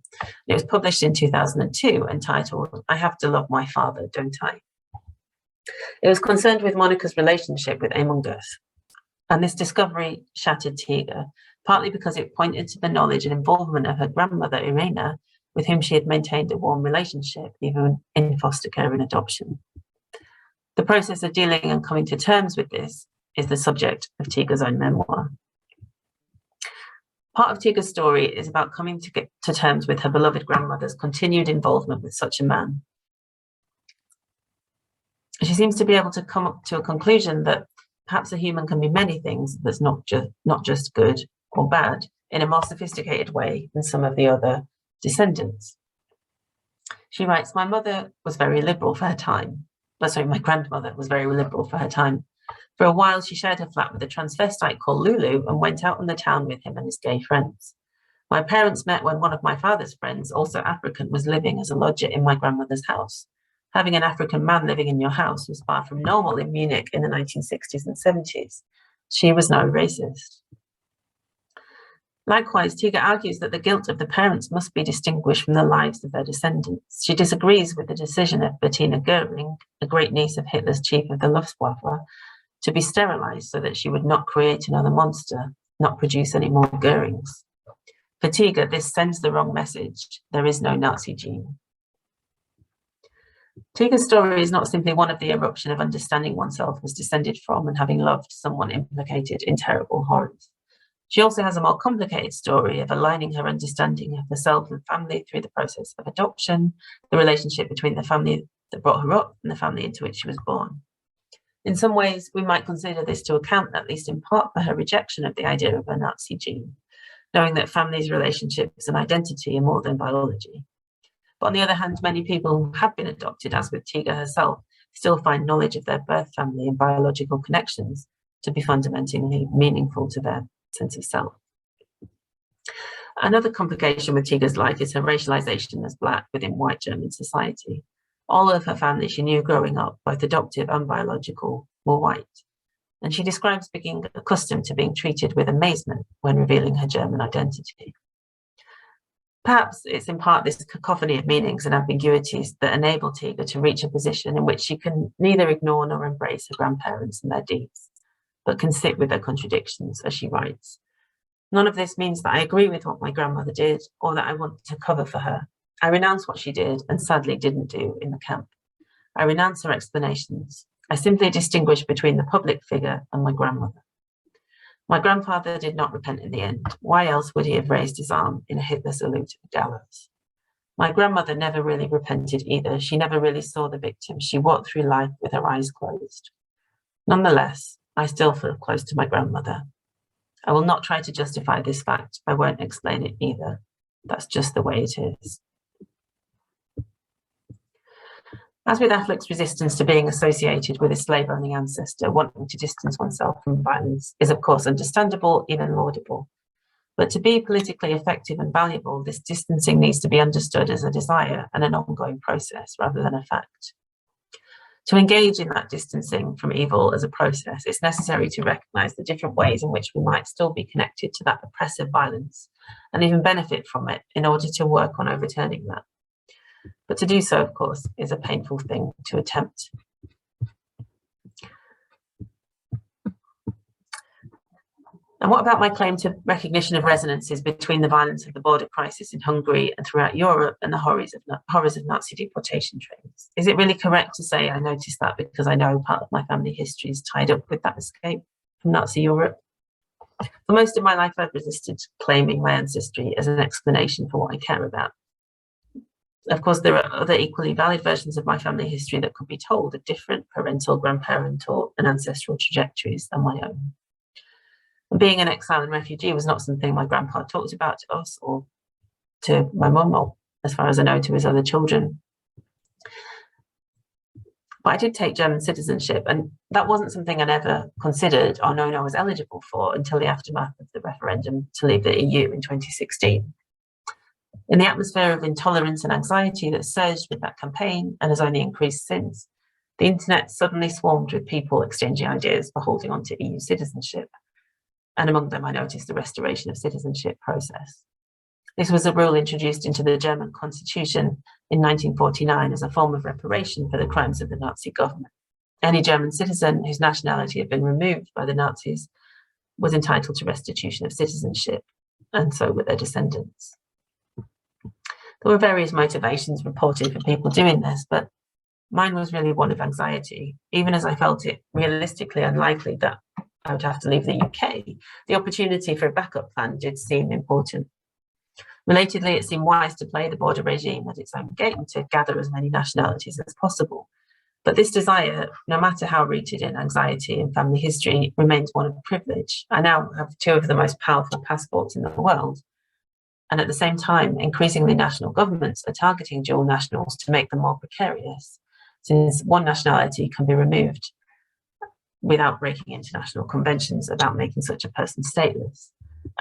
It was published in 2002, entitled I Have to Love My Father, Don't I? It was concerned with Monica's relationship with Eamon Girth, and this discovery shattered Tiga, partly because it pointed to the knowledge and involvement of her grandmother, Irena, with whom she had maintained a warm relationship, even in foster care and adoption. The process of dealing and coming to terms with this is the subject of Tiga's own memoir. Part of Tiga's story is about coming to terms with her beloved grandmother's continued involvement with such a man. She seems to be able to come up to a conclusion that perhaps a human can be many things that's not just good or bad in a more sophisticated way than some of the other descendants. She writes, my mother was very liberal for her time. My grandmother was very liberal for her time. For a while, she shared her flat with a transvestite called Lulu and went out in the town with him and his gay friends. My parents met when one of my father's friends, also African, was living as a lodger in my grandmother's house. Having an African man living in your house was far from normal in Munich in the 1960s and 70s. She was no racist. Likewise, Tiga argues that the guilt of the parents must be distinguished from the lives of their descendants. She disagrees with the decision of Bettina Goering, a great niece of Hitler's chief of the Luftwaffe, to be sterilized so that she would not create another monster, not produce any more Goerings. For Tiga, this sends the wrong message. There is no Nazi gene. Tiga's story is not simply one of the eruption of understanding oneself as descended from and having loved someone implicated in terrible horrors. She also has a more complicated story of aligning her understanding of herself and family through the process of adoption, the relationship between the family that brought her up and the family into which she was born. In some ways, we might consider this to account, at least in part, for her rejection of the idea of a Nazi gene, knowing that families, relationships, and identity are more than biology. But on the other hand, many people who have been adopted, as with Tiga herself, still find knowledge of their birth family and biological connections to be fundamentally meaningful to their sense of self. Another complication with Tiga's life is her racialization as Black within white German society. All of her family she knew growing up, both adoptive and biological, were white. And she describes being accustomed to being treated with amazement when revealing her German identity. Perhaps it's in part this cacophony of meanings and ambiguities that enable Tiga to reach a position in which she can neither ignore nor embrace her grandparents and their deeds, but can sit with their contradictions, as she writes. None of this means that I agree with what my grandmother did or that I want to cover for her. I renounce what she did and sadly didn't do in the camp. I renounce her explanations. I simply distinguish between the public figure and my grandmother. My grandfather did not repent in the end. Why else would he have raised his arm in a Hitler salute at the gallows? My grandmother never really repented either. She never really saw the victim. She walked through life with her eyes closed. Nonetheless, I still feel close to my grandmother. I will not try to justify this fact. I won't explain it either. That's just the way it is. As with Affleck's resistance to being associated with a slave-owning ancestor, wanting to distance oneself from violence is of course understandable, even laudable. But to be politically effective and valuable, this distancing needs to be understood as a desire and an ongoing process rather than a fact. To engage in that distancing from evil as a process, it's necessary to recognise the different ways in which we might still be connected to that oppressive violence and even benefit from it in order to work on overturning that. But to do so, of course, is a painful thing to attempt. And what about my claim to recognition of resonances between the violence of the border crisis in Hungary and throughout Europe and the horrors of Nazi deportation trains? Is it really correct to say I noticed that because I know part of my family history is tied up with that escape from Nazi Europe? For most of my life, I've resisted claiming my ancestry as an explanation for what I care about. Of course, there are other equally valid versions of my family history that could be told of different parental, grandparental, and ancestral trajectories than my own. And being an exile and refugee was not something my grandpa talked about to us or to my mum, or as far as I know, to his other children. But I did take German citizenship, and that wasn't something I never considered or known I was eligible for until the aftermath of the referendum to leave the EU in 2016. In the atmosphere of intolerance and anxiety that surged with that campaign and has only increased since, the internet suddenly swarmed with people exchanging ideas for holding on to EU citizenship. and among them I noticed the restoration of citizenship process. This was a rule introduced into the German constitution in 1949 as a form of reparation for the crimes of the Nazi government. Any German citizen whose nationality had been removed by the Nazis was entitled to restitution of citizenship, and so were their descendants. There were various motivations reported for people doing this, but mine was really one of anxiety. Even as I felt it realistically unlikely that I would have to leave the UK, the opportunity for a backup plan did seem important. Relatedly, it seemed wise to play the border regime at its own game to gather as many nationalities as possible. But this desire, no matter how rooted in anxiety and family history, remains one of privilege. I now have 2 of the most powerful passports in the world. And at the same time, increasingly national governments are targeting dual nationals to make them more precarious, since one nationality can be removed without breaking international conventions about making such a person stateless.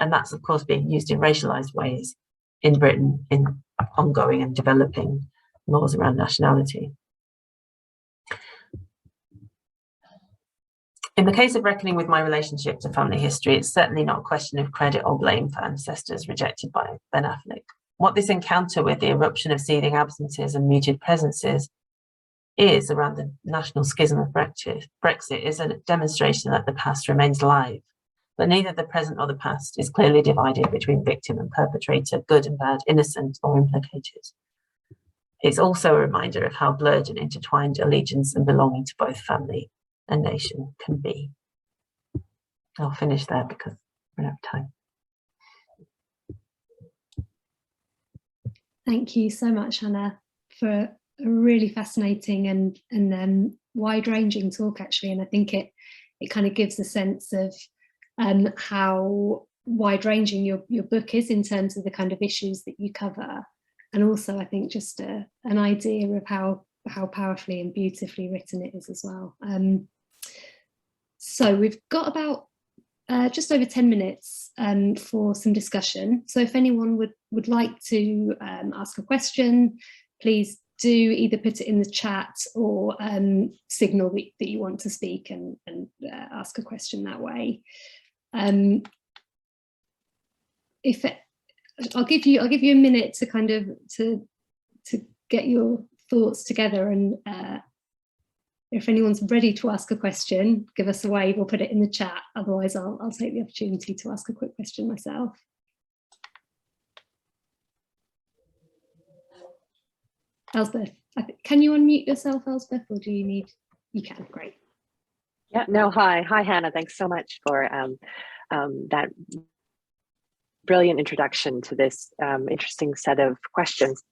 And that's, of course, being used in racialized ways in Britain in ongoing and developing laws around nationality. In the case of reckoning with my relationship to family history, it's certainly not a question of credit or blame for ancestors rejected by Ben Affleck. What this encounter with the eruption of seething absences and muted presences is around the national schism of Brexit is a demonstration that the past remains alive, but neither the present or the past is clearly divided between victim and perpetrator, good and bad, innocent or implicated. It's also a reminder of how blurred and intertwined allegiance and belonging to both family and nation can be. I'll finish there because we don't have time. Thank you so much, Hannah, for a really fascinating and wide-ranging talk, actually. And I think it kind of gives a sense of how wide-ranging your book is in terms of the kind of issues that you cover, and also I think just an idea of how powerfully and beautifully written it is as well. So we've got about just over 10 minutes for some discussion. So if anyone would like to ask a question, please do either put it in the chat or signal that you want to speak and ask a question that way. I'll give you a minute to kind of to get your thoughts together, and if anyone's ready to ask a question, give us a wave or put it in the chat. Otherwise, I'll take the opportunity to ask a quick question myself. Elspeth, can you unmute yourself, Elspeth, or do you need? You can, great. Yeah, no, hi, Hannah. Thanks so much for that brilliant introduction to this interesting set of questions.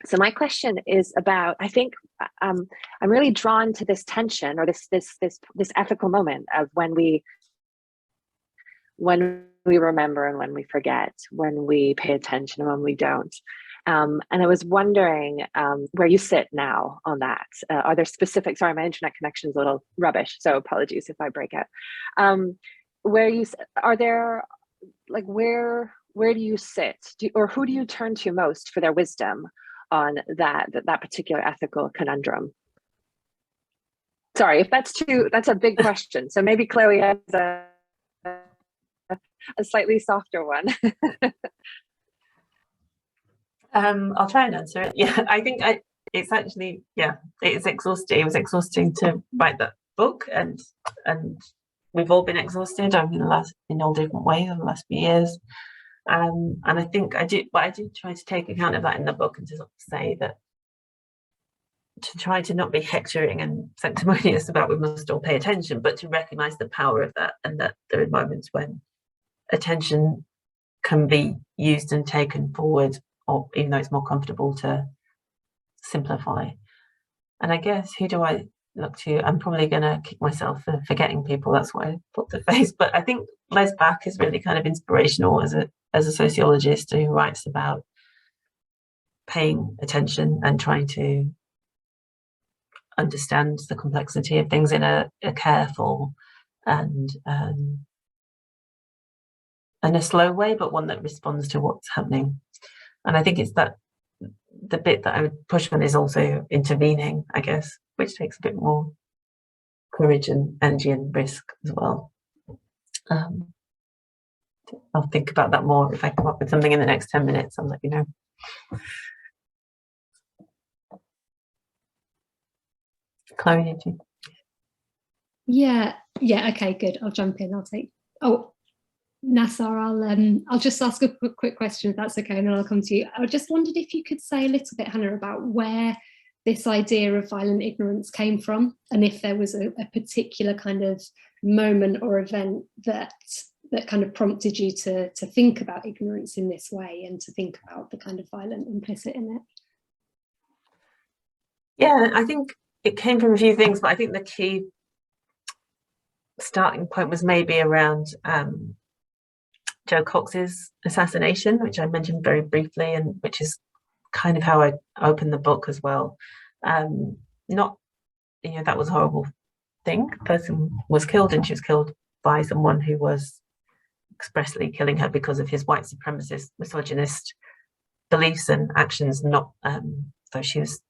So my question is about, I think I'm really drawn to this tension, or this ethical moment of when we remember and when we forget, when we pay attention and when we don't. And I was wondering where you sit now on that. Are there specific, sorry, my internet connection is a little rubbish, so apologies if I break out. Are there, like, where do you sit? Or who do you turn to most for their wisdom on that particular ethical conundrum? Sorry, if that's a big question. So maybe Chloe has a slightly softer one. I'll try and answer it. Yeah, I think it's actually, yeah, it's exhausting. It was exhausting to write that book, and we've all been exhausted in all different ways over the last few years. And I think I did try to take account of that in the book, and to sort of say that, to try to not be hectoring and sanctimonious about we must all pay attention, but to recognize the power of that, and that there are moments when attention can be used and taken forward, or even though it's more comfortable to simplify. And I guess, who do I look to? I'm probably going to kick myself for forgetting people. That's why I put the face. But I think Les Bach is really kind of inspirational as a sociologist who writes about paying attention and trying to understand the complexity of things in a careful and a slow way, but one that responds to what's happening. And I think it's that the bit that I would push on is also intervening, I guess, which takes a bit more courage and energy and risk as well. I'll think about that more. If I come up with something in the next 10 minutes, I'll let you know. Chloe, did you? Yeah, okay, good. I'll jump in. I'll take. Oh, Nassar, I'll just ask a quick question if that's okay, and then I'll come to you. I just wondered if you could say a little bit, Hannah, about where this idea of violent ignorance came from, and if there was a particular kind of moment or event that kind of prompted you to think about ignorance in this way and to think about the kind of violent implicit in it. Yeah, I think it came from a few things, but I think the key starting point was maybe around Jo Cox's assassination, which I mentioned very briefly, and which is kind of how I opened the book as well. Not, that was a horrible thing. The person was killed, and she was killed by someone who was expressly killing her because of his white supremacist, misogynist beliefs and actions, not though she was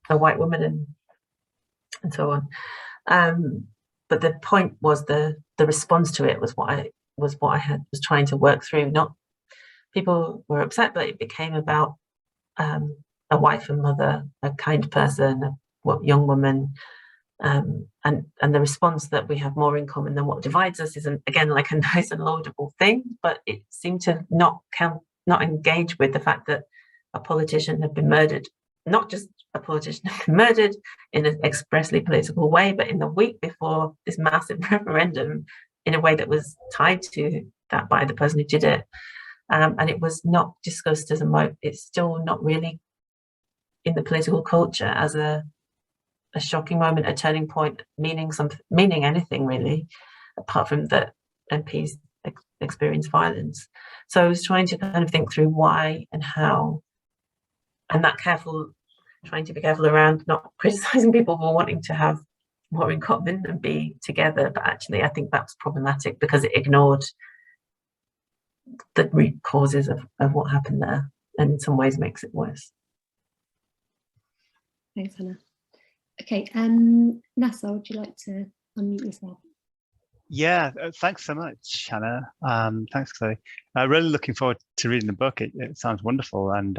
a white woman and so on. But the point was the response to it was what I was trying to work through. Not people were upset, but it became about a wife and mother, a kind person, a young woman, and the response that we have more in common than what divides us isn't, again, like a nice and laudable thing, but it seemed to not engage with the fact that a politician had been murdered. Not just a politician had been murdered in an expressly political way, but in the week before this massive referendum, in a way that was tied to that by the person who did it. And it was not discussed as it's still not really in the political culture as a shocking moment, a turning point, meaning anything really, apart from that MPs experience violence. So I was trying to kind of think through why and how, and trying to be careful around not criticizing people for wanting to have more in common and be together. But actually, I think that's problematic because it ignored the root causes of what happened there, and in some ways makes it worse. Thanks, Hannah. Okay, Nassar, would you like to unmute yourself? Yeah, thanks so much, Hannah. Thanks, Chloe. Really looking forward to reading the book. It sounds wonderful and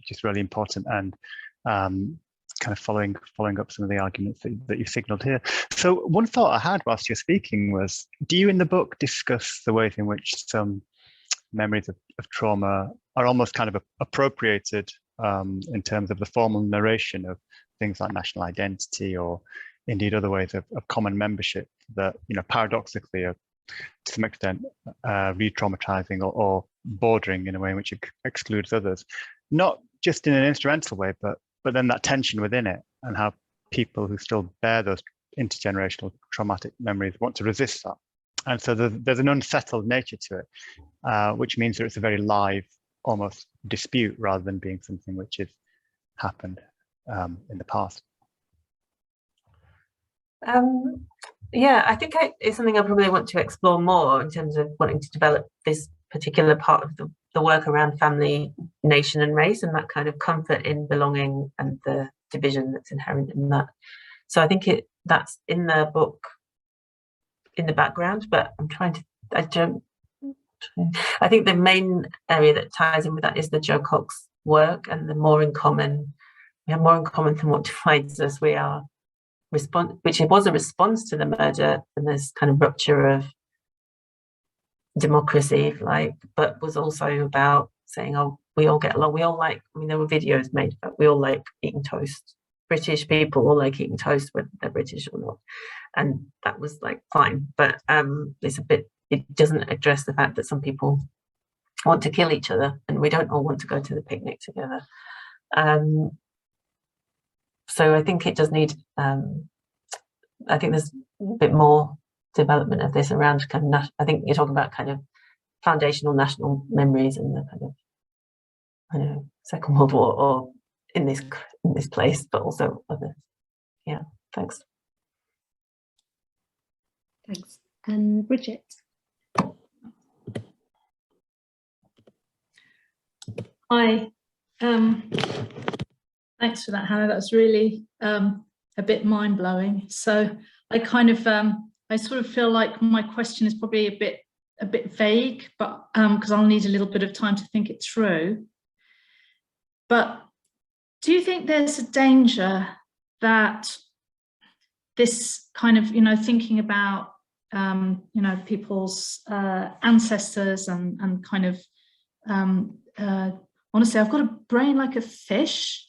just really important, and kind of following up some of the arguments that you signaled here. So one thought I had whilst you're speaking was, do you in the book discuss the ways in which some memories of trauma are almost kind of appropriated in terms of the formal narration of things like national identity, or indeed other ways of common membership that, paradoxically are to some extent re-traumatizing or bordering in a way in which it excludes others, not just in an instrumental way, but then that tension within it, and how people who still bear those intergenerational traumatic memories want to resist that. And so there's an unsettled nature to it, which means that it's a very live, almost dispute, rather than being something which has happened in the past. Yeah, I think it's something I probably want to explore more in terms of wanting to develop this particular part of the work around family, nation and race, and that kind of comfort in belonging and the division that's inherent in that. So I think that's in the book in the background, but I think the main area that ties in with that is the Jo Cox work, and we have more in common than what divides us. We are which it was a response to the murder and this kind of rupture of democracy, if you like, but was also about saying, oh, we all get along. We all there were videos made about we all like eating toast. British people all like eating toast, whether they're British or not. And that was fine. But it doesn't address the fact that some people want to kill each other, and we don't all want to go to the picnic together. So I think it does need, I think there's a bit more development of this around kind of, I think you're talking about kind of foundational national memories and the kind of, Second World War, or in this place, but also others. Yeah, thanks. Thanks. And Bridget. Hi. Thanks for that, Hannah. That was really a bit mind-blowing. So I kind of I I sort of feel like my question is probably a bit vague, but because I'll need a little bit of time to think it through. But do you think there's a danger that this kind of, thinking about, people's ancestors and kind of, honestly, I've got a brain like a fish.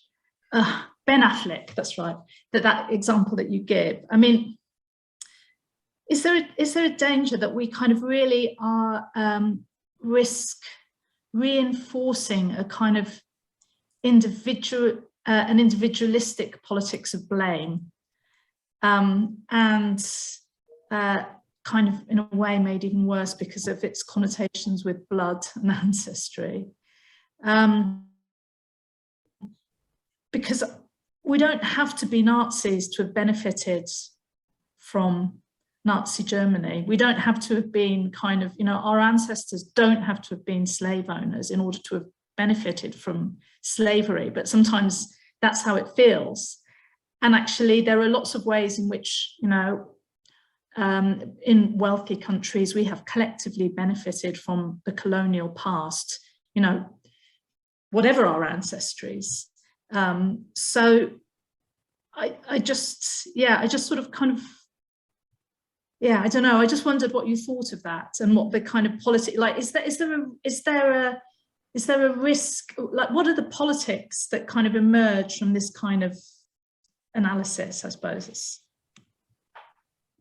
Ben Affleck, that's right, that example that you give. I mean, is there a danger that we kind of really are risk reinforcing a kind of an individualistic politics of blame, and kind of in a way made even worse because of its connotations with blood and ancestry? Because we don't have to be Nazis to have benefited from Nazi Germany. We don't have to have been kind of, our ancestors don't have to have been slave owners in order to have benefited from slavery, but sometimes that's how it feels. And actually there are lots of ways in which, in wealthy countries, we have collectively benefited from the colonial past, whatever our ancestries. So I just sort of kind of, I don't know. I just wondered what you thought of that and what the kind of politics, like, is there a risk, like, what are the politics that kind of emerge from this kind of analysis, I suppose?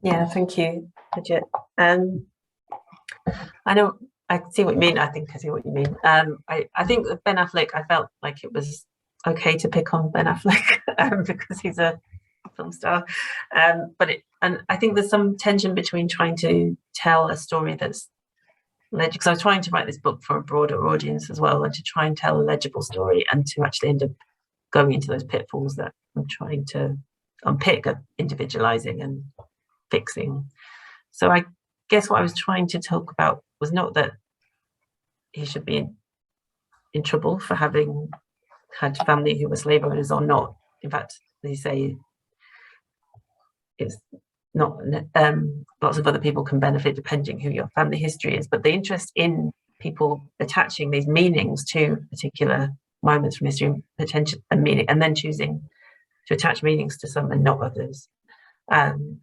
Yeah, thank you, Bridget. I know, I see what you mean. I think I see what you mean. I think with Ben Affleck, I felt like it was okay to pick on Ben Affleck because he's a film star. And I think there's some tension between trying to tell a story that's legible, because I was trying to write this book for a broader audience as well, and to try and tell a legible story, and to actually end up going into those pitfalls that I'm trying to unpick of individualizing and fixing. So I guess what I was trying to talk about was not that he should be in trouble for having had family who were slave owners or not. In fact, as you say, it's not, lots of other people can benefit depending who your family history is, but the interest in people attaching these meanings to particular moments from history, potential and meaning, and then choosing to attach meanings to some and not others.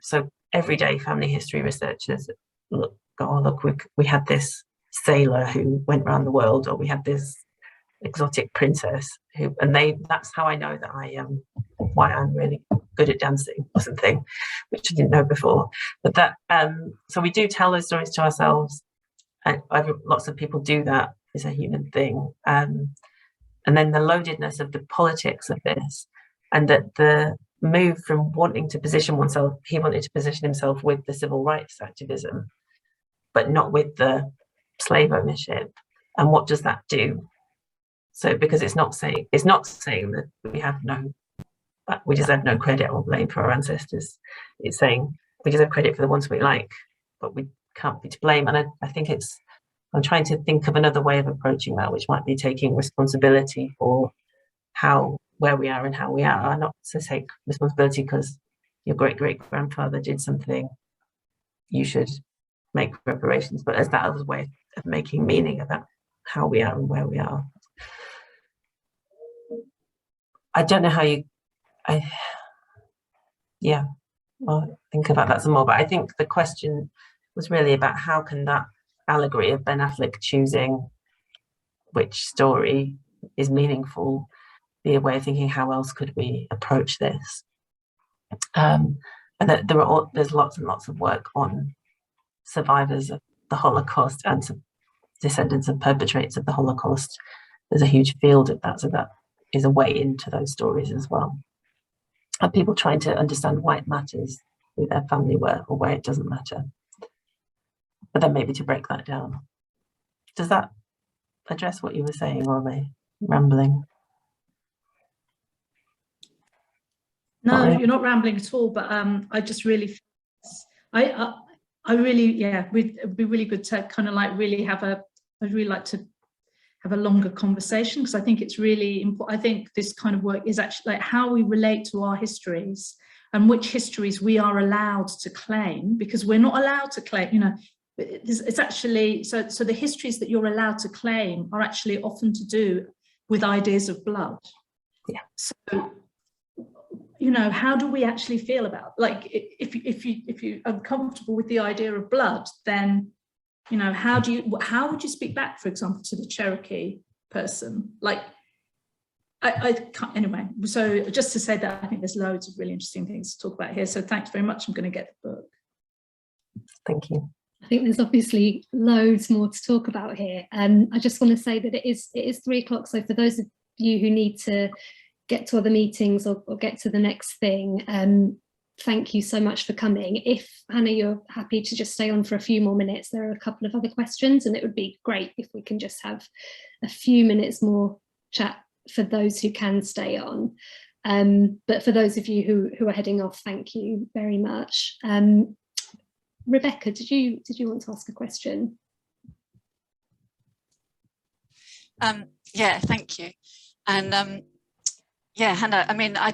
So everyday family history researchers look, we had this sailor who went around the world, or we had this exotic princess who, and that's how I know that I am, why I'm really good at dancing or something, which I didn't know before. But that, so we do tell those stories to ourselves, and lots of people do that. It's a human thing. And then the loadedness of the politics of this, and that the move from wanting to position oneself, he wanted to position himself with the civil rights activism, but not with the slave ownership. And what does that do? So, because it's not saying that we deserve no credit or blame for our ancestors. It's saying we deserve credit for the ones we like, but we can't be to blame. And I think I'm trying to think of another way of approaching that, which might be taking responsibility for where we are and how we are, not to take responsibility because your great-great-grandfather did something, you should make reparations, but as that other way of making meaning about how we are and where we are. I don't know how I'll think about that some more, but I think the question was really about how can that allegory of Ben Affleck choosing which story is meaningful be a way of thinking, how else could we approach this? And that there's lots and lots of work on survivors of the Holocaust and descendants of perpetrators of the Holocaust. There's a huge field of that, so that is a way into those stories as well. And people trying to understand why it matters who their family were or why it doesn't matter. But then maybe to break that down. Does that address what you were saying, or am I rambling? No, you're not rambling at all, but I just really, I really, it'd be really good to kind of like really I'd really like to have a longer conversation, because I think it's really important. I think this kind of work is actually like how we relate to our histories and which histories we are allowed to claim, because we're not allowed to claim, you know, it's actually, so the histories that you're allowed to claim are actually often to do with ideas of blood. Yeah. So, you know, how do we actually feel about, like, if you are comfortable with the idea of blood, then, you know, how would you speak back, for example, to the Cherokee person? Like, I can't, anyway. So just to say that I think there's loads of really interesting things to talk about here. So thanks very much. I'm going to get the book. Thank you. I think there's obviously loads more to talk about here. I just want to say that it is 3 o'clock. So for those of you who need to get to other meetings or get to the next thing, thank you so much for coming. If, Hannah, you're happy to just stay on for a few more minutes, there are a couple of other questions, and it would be great if we can just have a few minutes more chat for those who can stay on. But for those of you who are heading off, thank you very much. Rebecca, did you want to ask a question? Yeah, thank you. And yeah, Hannah, I mean, I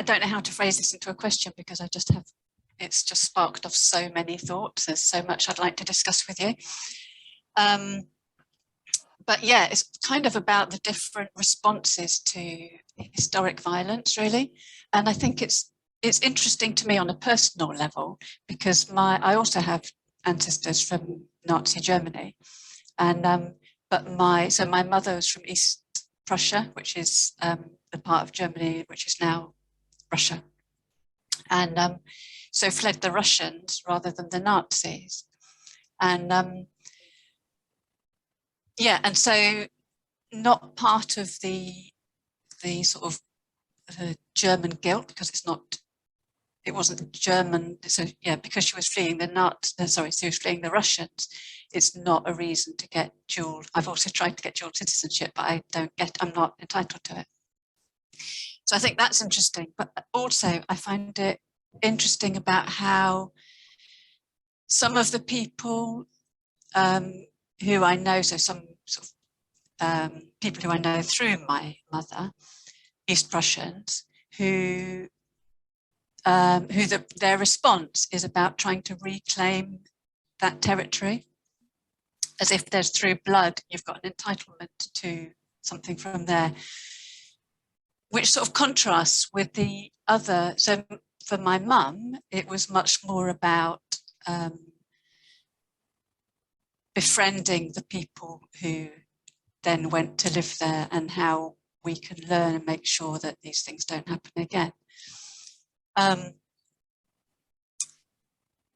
don't know how to phrase this into a question, because it's just sparked off so many thoughts. There's so much I'd like to discuss with you. But yeah, it's kind of about the different responses to historic violence, really. And I think it's interesting to me on a personal level, because I also have ancestors from Nazi Germany, and but my mother was from East Prussia, which is the part of Germany which is now Russia, and so fled the Russians rather than the Nazis, and yeah, and so not part of the sort of German guilt, because it wasn't German. So yeah, because she was fleeing she was fleeing the Russians. It's not a reason to get dual. I've also tried to get dual citizenship, but I'm not entitled to it. So I think that's interesting. But also I find it interesting about how some of the people who I know, so some sort of people who I know through my mother, East Prussians, who their response is about trying to reclaim that territory, as if there's through blood you've got an entitlement to something from there, which sort of contrasts with the other. So for my mum, it was much more about befriending the people who then went to live there, and how we can learn and make sure that these things don't happen again.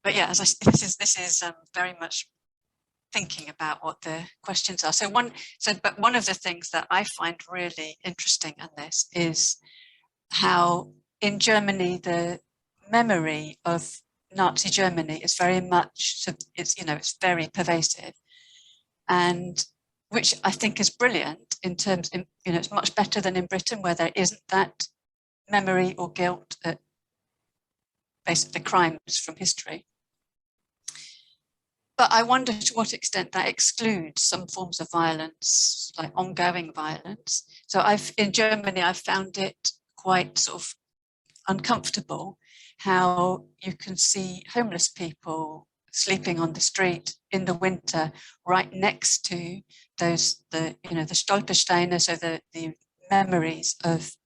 But yeah, this is very much thinking about what the questions are. But one of the things that I find really interesting in this is how in Germany the memory of Nazi Germany is very much, it's very pervasive, and which I think is brilliant in terms, it's much better than in Britain, where there isn't that memory or guilt at basically crimes from history. But I wonder to what extent that excludes some forms of violence, like ongoing violence. So in Germany, I've found it quite sort of uncomfortable how you can see homeless people sleeping on the street in the winter right next to the Stolpersteine, so the memories of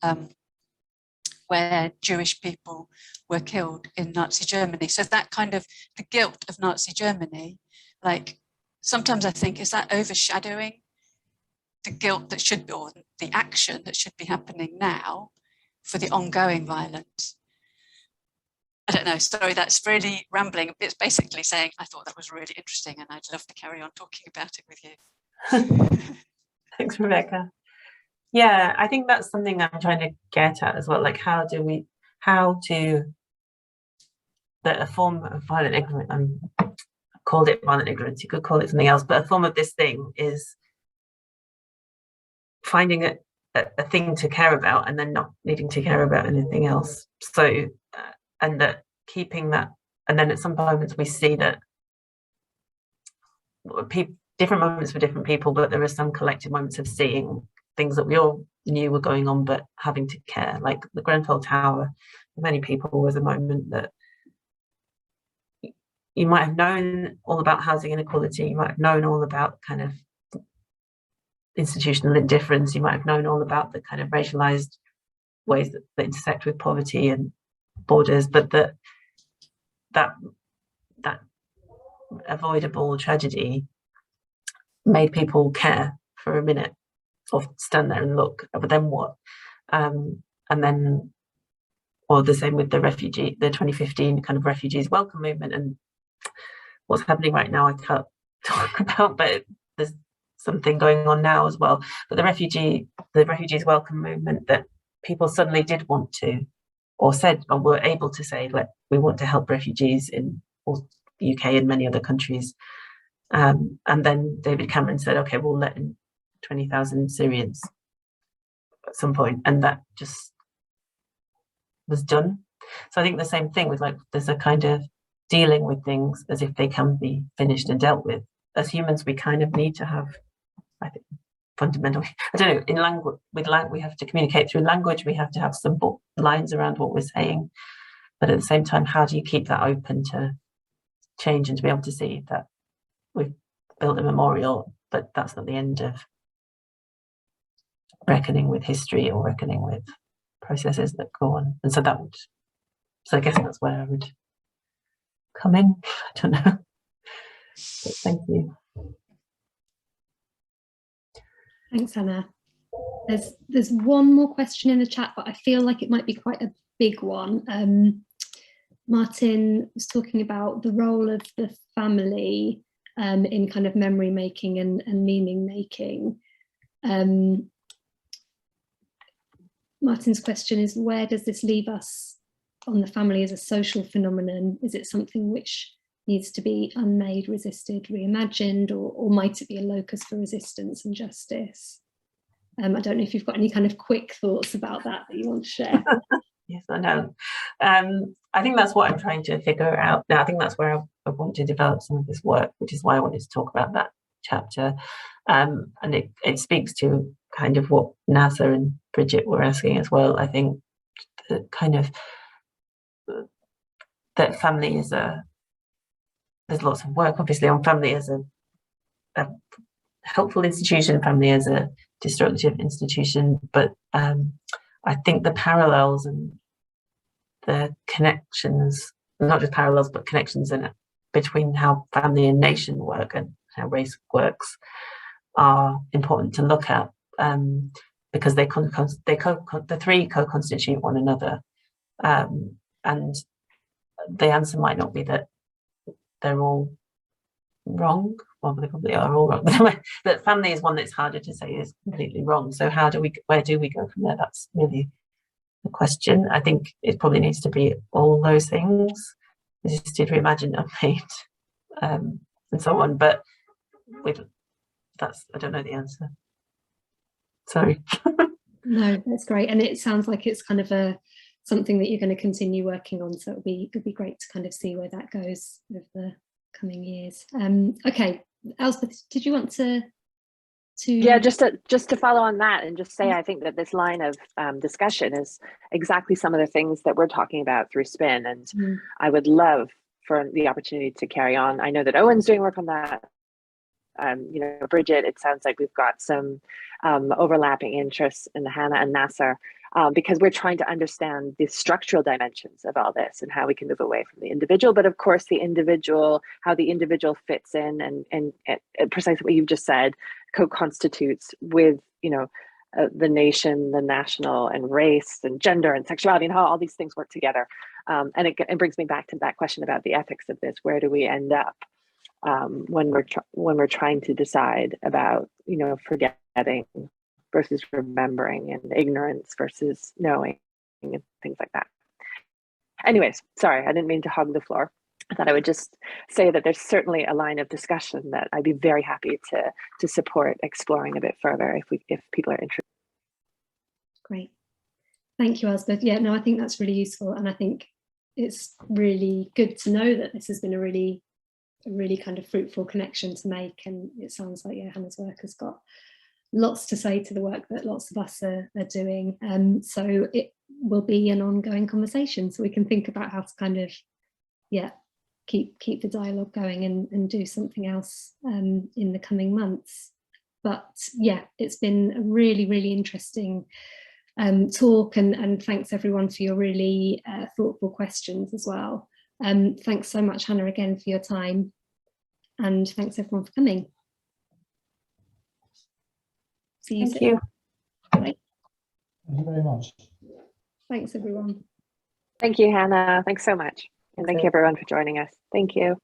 where Jewish people were killed in Nazi Germany. So that kind of the guilt of Nazi Germany, like sometimes I think, is that overshadowing the guilt that should be, or the action that should be happening now for the ongoing violence? I don't know, sorry, that's really rambling. It's basically saying I thought that was really interesting and I'd love to carry on talking about it with you. Thanks, Rebecca. Yeah, I think that's something I'm trying to get at as well. Like, that a form of violent ignorance, I called it violent ignorance, you could call it something else, but a form of this thing is finding a thing to care about and then not needing to care about anything else. So, and that keeping that, and then at some moments we see that different moments for different people, but there are some collective moments of seeing things that we all knew were going on, but having to care, like the Grenfell Tower, for many people was a moment that you might have known all about housing inequality, you might have known all about kind of institutional indifference, you might have known all about the kind of racialized ways that intersect with poverty and borders, but that avoidable tragedy made people care for a minute, or stand there and look, but then what? And then, or the same with the 2015 kind of refugees welcome movement, and what's happening right now I can't talk about, but there's something going on now as well. But the refugees welcome movement, that people suddenly did want to, or said, or were able to say, like, we want to help refugees in the UK and many other countries. And then David Cameron said, okay, we'll let in 20,000 Syrians at some point, and that just was done. So I think the same thing with, like, there's a kind of dealing with things as if they can be finished and dealt with. As humans, we kind of need to have, I think, fundamentally, I don't know, in language, we have to communicate through language, we have to have some lines around what we're saying, but at the same time, how do you keep that open to change and to be able to see that we've built a memorial, but that's not the end of reckoning with history or reckoning with processes that go on. And so I guess that's where I would come in. I don't know. But thank you. Thanks, Hannah. There's one more question in the chat, but I feel like it might be quite a big one. Martin was talking about the role of the family in kind of memory making and meaning making. Martin's question is, where does this leave us on the family as a social phenomenon? Is it something which needs to be unmade, resisted, reimagined, or might it be a locus for resistance and justice? I don't know if you've got any kind of quick thoughts about that you want to share. Yes, I know. I think that's what I'm trying to figure out now. I think that's where I want to develop some of this work, which is why I wanted to talk about that chapter. And it speaks to kind of what Nasa and Bridget were asking as well. I think the kind of that family is there's lots of work obviously on family as a helpful institution, family as a destructive institution, but I think the parallels and the connections, not just parallels, but connections in it between how family and nation work and how race works are important to look at, because the three co-constitute one another, and the answer might not be that they're all wrong. Well, they probably are all wrong. That family is one that's harder to say is completely wrong. So where do we go from there? That's really the question. I think it probably needs to be all those things, resisted, reimagined, unmade, and so on. But I don't know the answer. Sorry. No, that's great, and it sounds like it's kind of something that you're going to continue working on. So it'll be great to kind of see where that goes over the coming years. Okay, Elspeth, did you want to? Yeah, just to follow on that and just say, I think that this line of discussion is exactly some of the things that we're talking about through SPIN, and I would love for the opportunity to carry on. I know that Owen's doing work on that. Bridget, it sounds like we've got some overlapping interests in Hannah and Nasser, because we're trying to understand the structural dimensions of all this and how we can move away from the individual, but of course how the individual fits in and precisely what you've just said, co-constitutes with, the nation, the national, and race and gender and sexuality, and how all these things work together. And it brings me back to that question about the ethics of this. Where do we end up when we're trying to decide about, forgetting versus remembering, and ignorance versus knowing, and things like that. Anyways, sorry, I didn't mean to hog the floor. I thought I would just say that there's certainly a line of discussion that I'd be very happy to support exploring a bit further if people are interested. Great, thank you, Elspeth. Yeah, no, I think that's really useful, and I think it's really good to know that this has been a really kind of fruitful connection to make, and it sounds like Hannah's work has got lots to say to the work that lots of us are doing. So it will be an ongoing conversation, so we can think about how to kind of, yeah, keep the dialogue going and do something else in the coming months. But yeah, it's been a really, really interesting talk, and thanks everyone for your really thoughtful questions as well. Thanks so much, Hannah, again for your time, and thanks everyone for coming. See you soon. Thank you. Bye. Thank you very much. Thanks everyone. Thank you, Hannah. Thanks so much. And thank you everyone for joining us. Thank you.